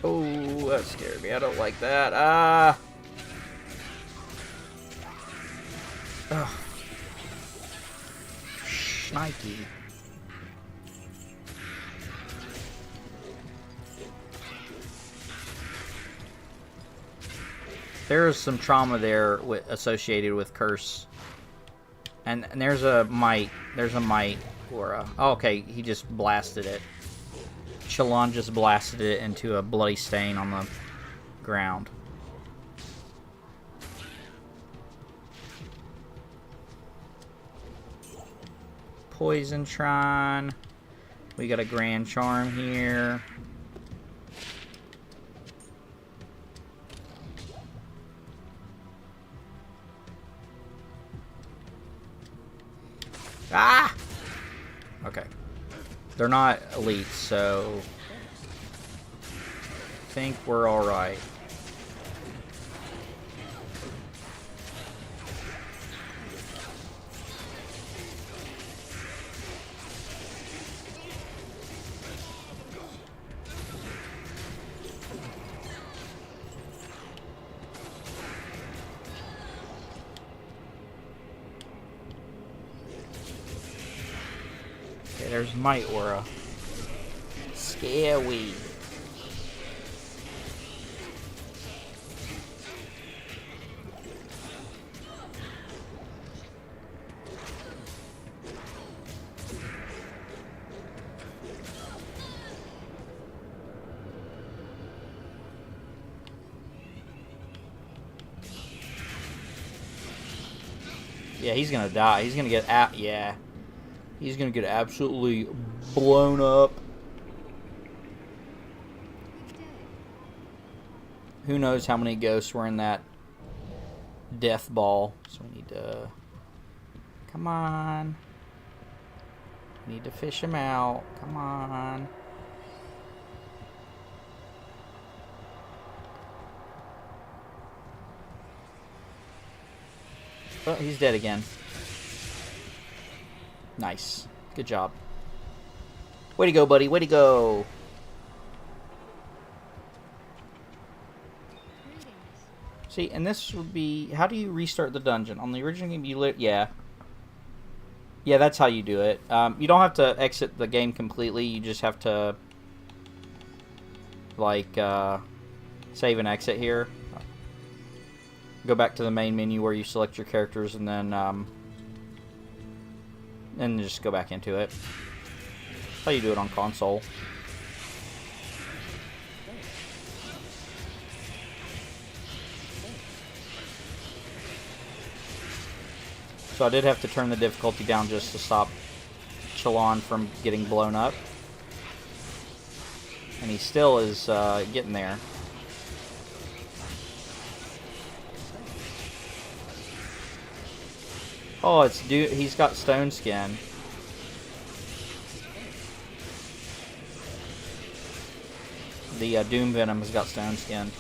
Oh, that scared me. I don't like that. Ugh. Schnikey. There is some trauma there associated with curse. And there's a might. There's a might aura. Oh, okay, he just blasted it. Shalon just blasted it into a bloody stain on the ground. Poison Shrine. We got a Grand Charm here. Ah! Okay. They're not elite, so I think we're alright. Okay, there's Might Aura. Scary. Yeah, he's gonna die. He's gonna get yeah. He's gonna get absolutely blown up. Who knows how many ghosts were in that death ball? So we need to. Come on. We need to fish him out. Come on. Oh, he's dead again. Nice. Good job. Way to go, buddy. Way to go. See, and this would be... How do you restart the dungeon? On the original game, you yeah. Yeah, that's how you do it. You don't have to exit the game completely. You just have to... Like, save and exit here. Go back to the main menu where you select your characters and then... and just go back into it. That's how you do it on console. So I did have to turn the difficulty down just to stop Chalon from getting blown up. And he still is getting there. Oh, he's got stone skin. The Doom Venom has got stone skin.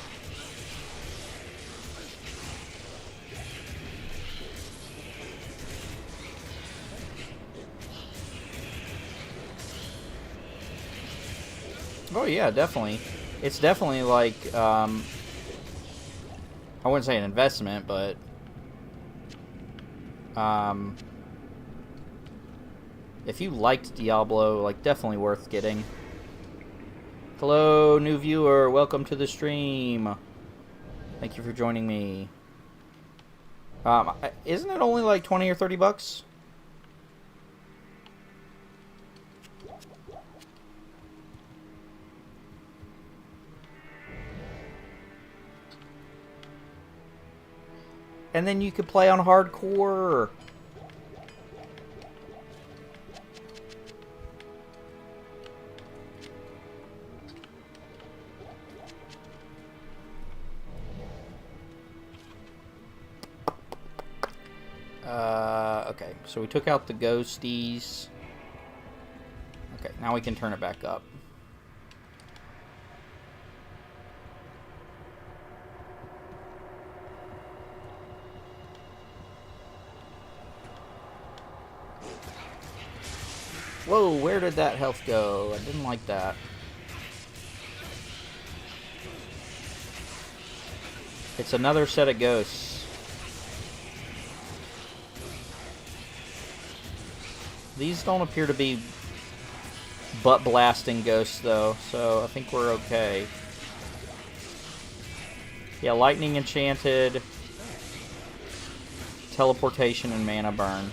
Oh yeah, definitely. It's definitely like, I wouldn't say an investment, but if you liked Diablo, like, definitely worth getting. Hello, new viewer. Welcome to the stream. Thank you for joining me. Isn't it only like 20 or 30 bucks? And then you could play on hardcore. Okay, so we took out the ghosties. Okay, now we can turn it back up. Whoa, where did that health go? I didn't like that. It's another set of ghosts. These don't appear to be butt-blasting ghosts, though, so I think we're okay. Yeah, lightning enchanted, teleportation, and mana burn.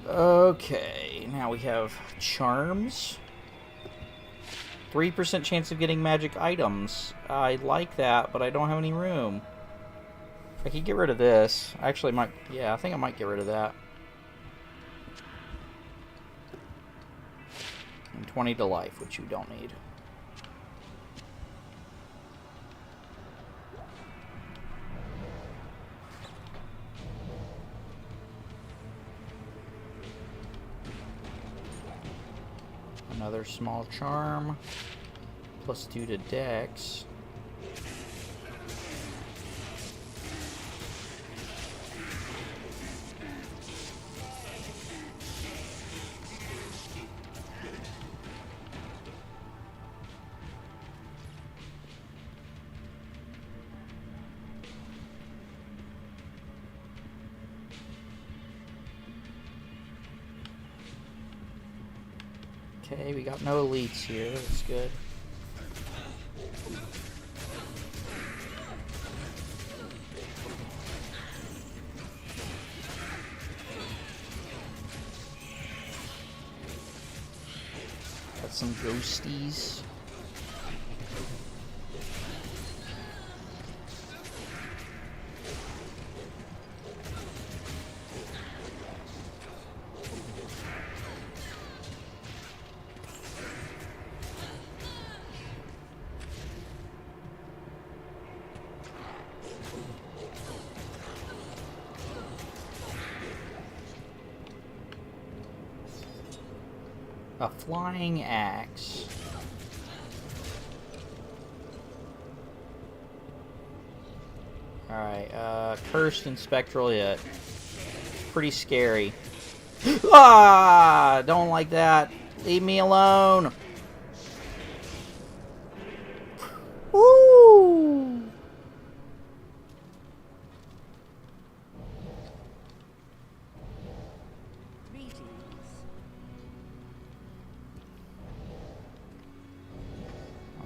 Okay, now we have charms. 3% chance of getting magic items. I like that, but I don't have any room. I could get rid of this. I actually might, yeah, I think I might get rid of that. And 20 to life, which you don't need. Another small charm. +2 to Dex. Okay, we got no elites here. That's good. Got some ghosties. A flying axe. Alright, cursed and spectral hit. Pretty scary. Ah! Don't like that. Leave me alone. Woo!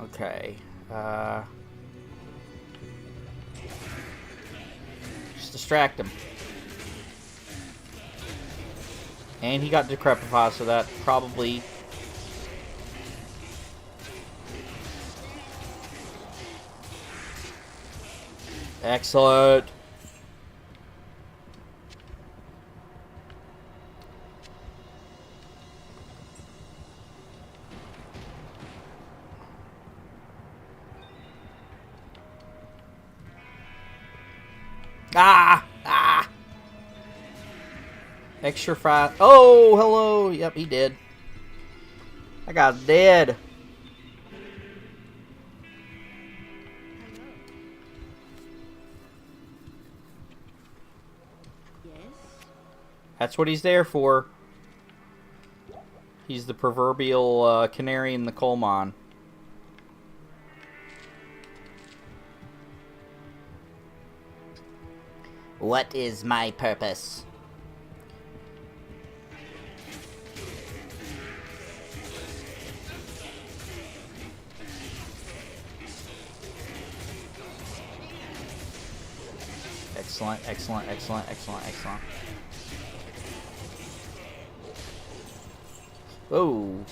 Okay. Just distract him. And he got decrepify, so that probably... Excellent. Ah! Ah! Extra fry. Oh, hello. Yep, he did. I got dead. Yes. That's what he's there for. He's the proverbial canary in the coal mine. What is my purpose? Excellent, excellent, excellent, excellent, excellent. Whoa.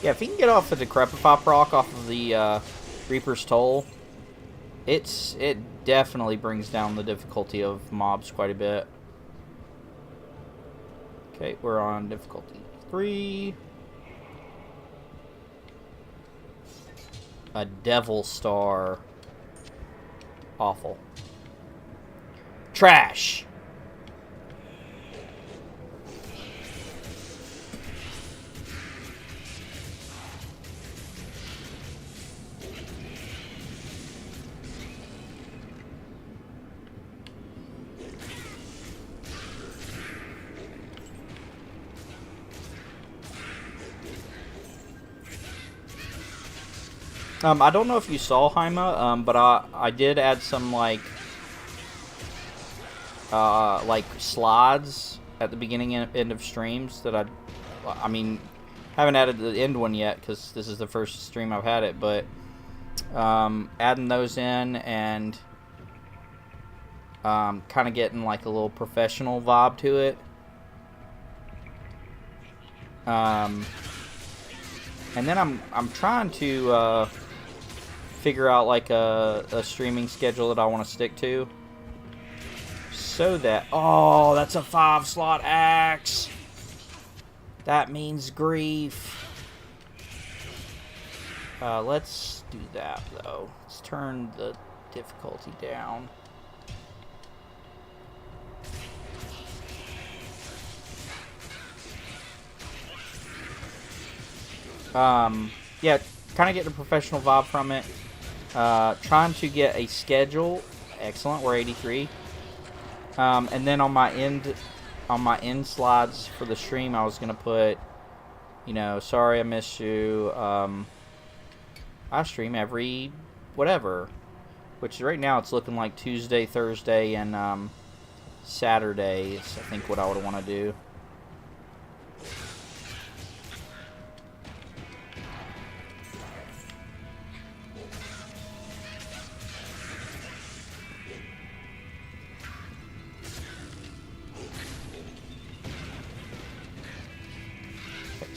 Yeah, if he can get off the Decrepify proc off of the Reaper's Toll, it definitely brings down the difficulty of mobs quite a bit. Okay, we're on difficulty 3. A Devil Star. Awful. Trash! I don't know if you saw Haima, but I did add some like slides at the beginning and end of streams that I mean, haven't added the end one yet because this is the first stream I've had it, but adding those in and kind of getting like a little professional vibe to it. And then I'm trying to figure out like a streaming schedule that I want to stick to, so that that's a 5-slot axe. That means grief. Let's do that though. Let's turn the difficulty down. Yeah, kind of getting a professional vibe from it. Trying to get a schedule. Excellent, we're 83. And then on my end slides for the stream, I was gonna put, sorry I missed you. I stream every whatever, which right now it's looking like Tuesday, Thursday, and Saturday is I think what I would want to do.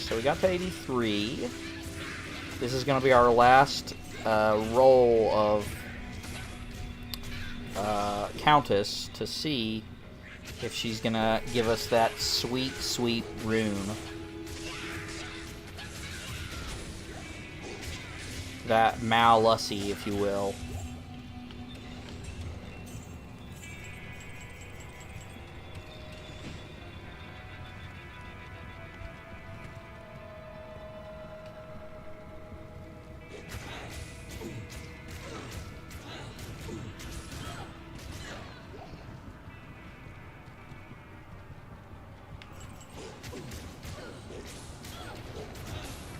so we got to 83. This is going to be our last roll of Countess to see if she's going to give us that sweet, sweet rune. That Malussy, if you will.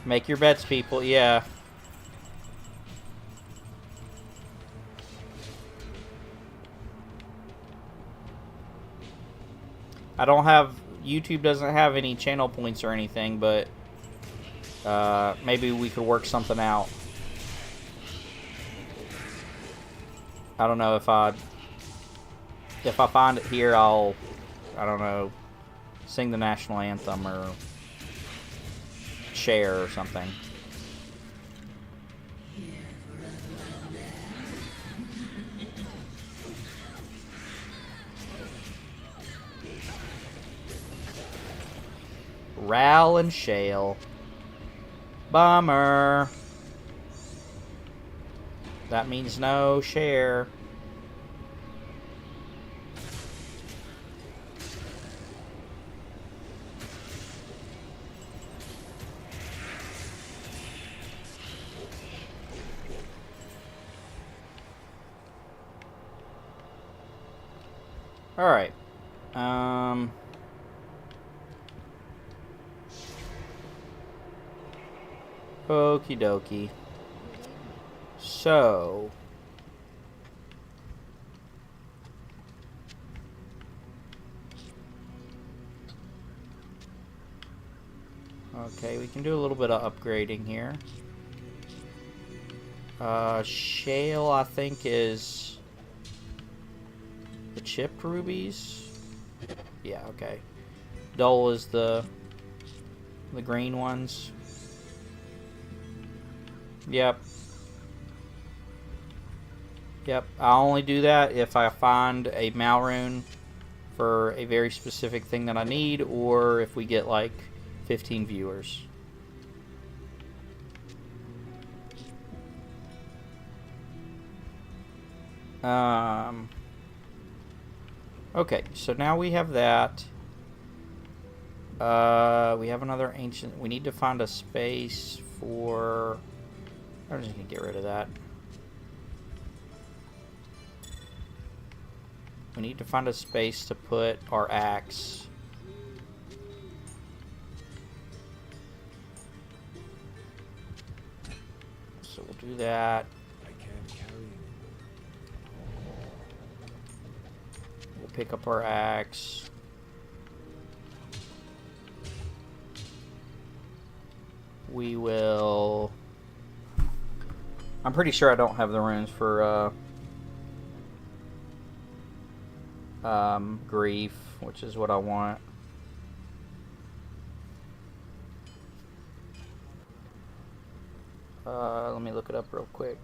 Make your bets, people. Yeah. I don't have... YouTube doesn't have any channel points or anything, but maybe we could work something out. I don't know if I find it here, I don't know, sing the national anthem or share or something. Ral and Shale. Bummer. That means no share. Alright. Okie dokie. So... okay, we can do a little bit of upgrading here. Shale, I think, is the chipped rubies. Yeah, okay. Dull is the green ones. Yep. Yep, I'll only do that if I find a Malrune for a very specific thing that I need, or if we get like 15 viewers. Okay, so now we have that. We have another ancient. We need to find a space for... I'm just gonna get rid of that. We need to find a space to put our axe. So we'll do that. I can't carry We'll pick up our axe. We will... I'm pretty sure I don't have the runes for grief, which is what I want. Let me look it up real quick.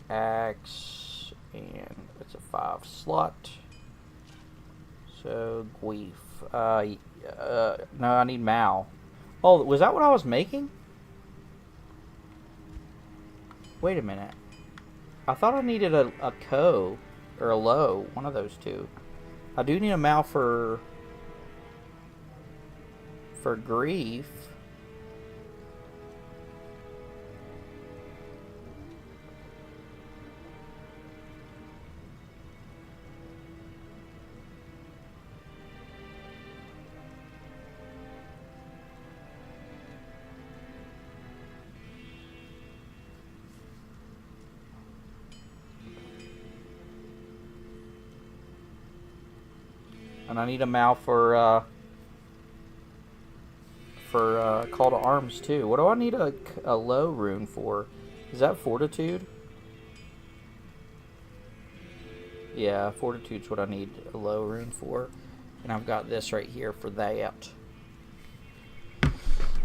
Axe, and it's a 5 slot. So grief. No, I need Mal. Oh, was that what I was making? Wait a minute. I thought I needed a Ko or a Low, one of those two. I do need a Mal for grief. And I need a Mal for Call to Arms too. What do I need a Low rune for? Is that Fortitude? Yeah, Fortitude's what I need a Low rune for. And I've got this right here for that.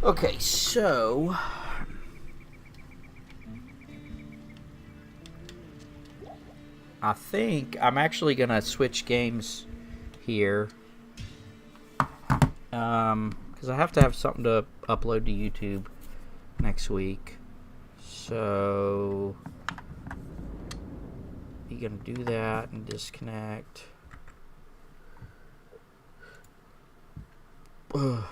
Okay, so I think I'm actually gonna switch games here, because I have to have something to upload to YouTube next week. So you're gonna do that and disconnect. Ugh.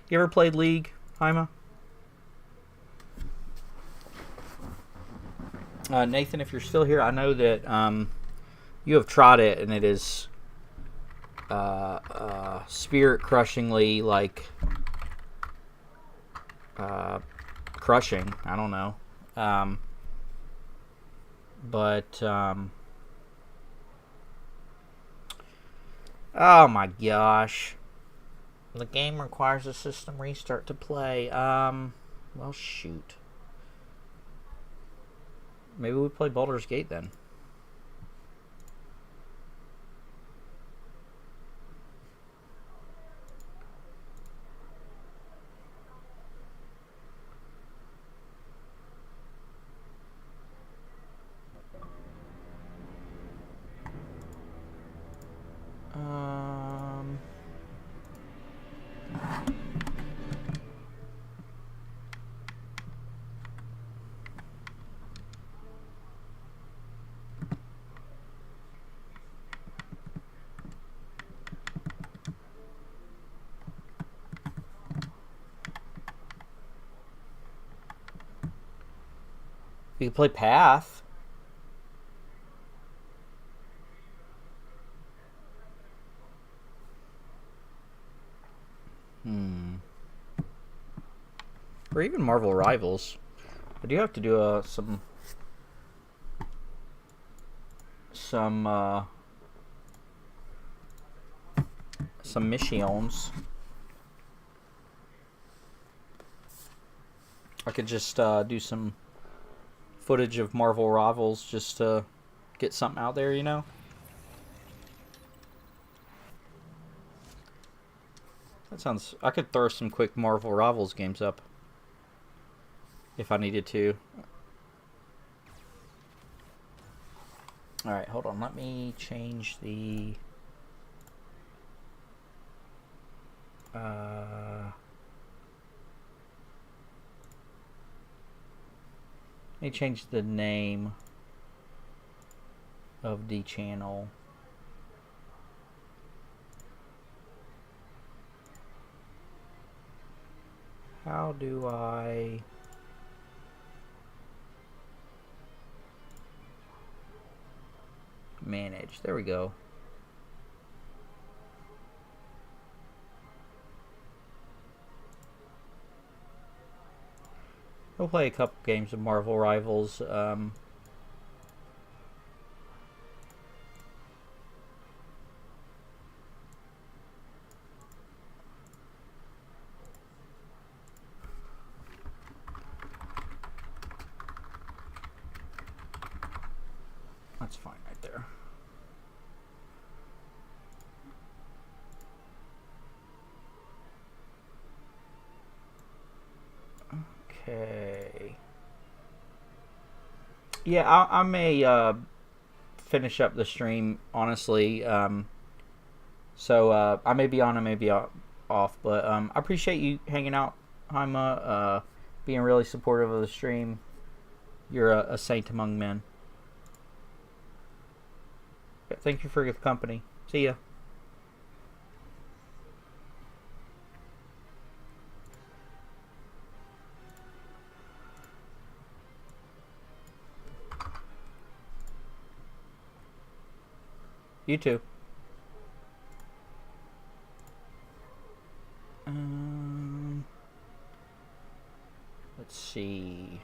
You ever played League, Haima? Nathan, if you're still here, I know that you have tried it, and it is spirit-crushingly, like, crushing. I don't know. Oh my gosh. The game requires a system restart to play. Well, shoot. Maybe we play Baldur's Gate then. We could play Path. Or even Marvel Rivals. I do have to do some missions. I could just do some footage of Marvel Rivals just to get something out there, you know? That sounds... I could throw some quick Marvel Rivals games up if I needed to. Alright, hold on. Let me change the... let me change the name of the channel. How do I... manage? There we go. We'll play a couple games of Marvel Rivals. That's fine right there. Okay. Yeah, I may finish up the stream, honestly. So I may be on, I may be off. But I appreciate you hanging out, Haima, being really supportive of the stream. You're a saint among men. Thank you for your company. See ya. You too. Let's see.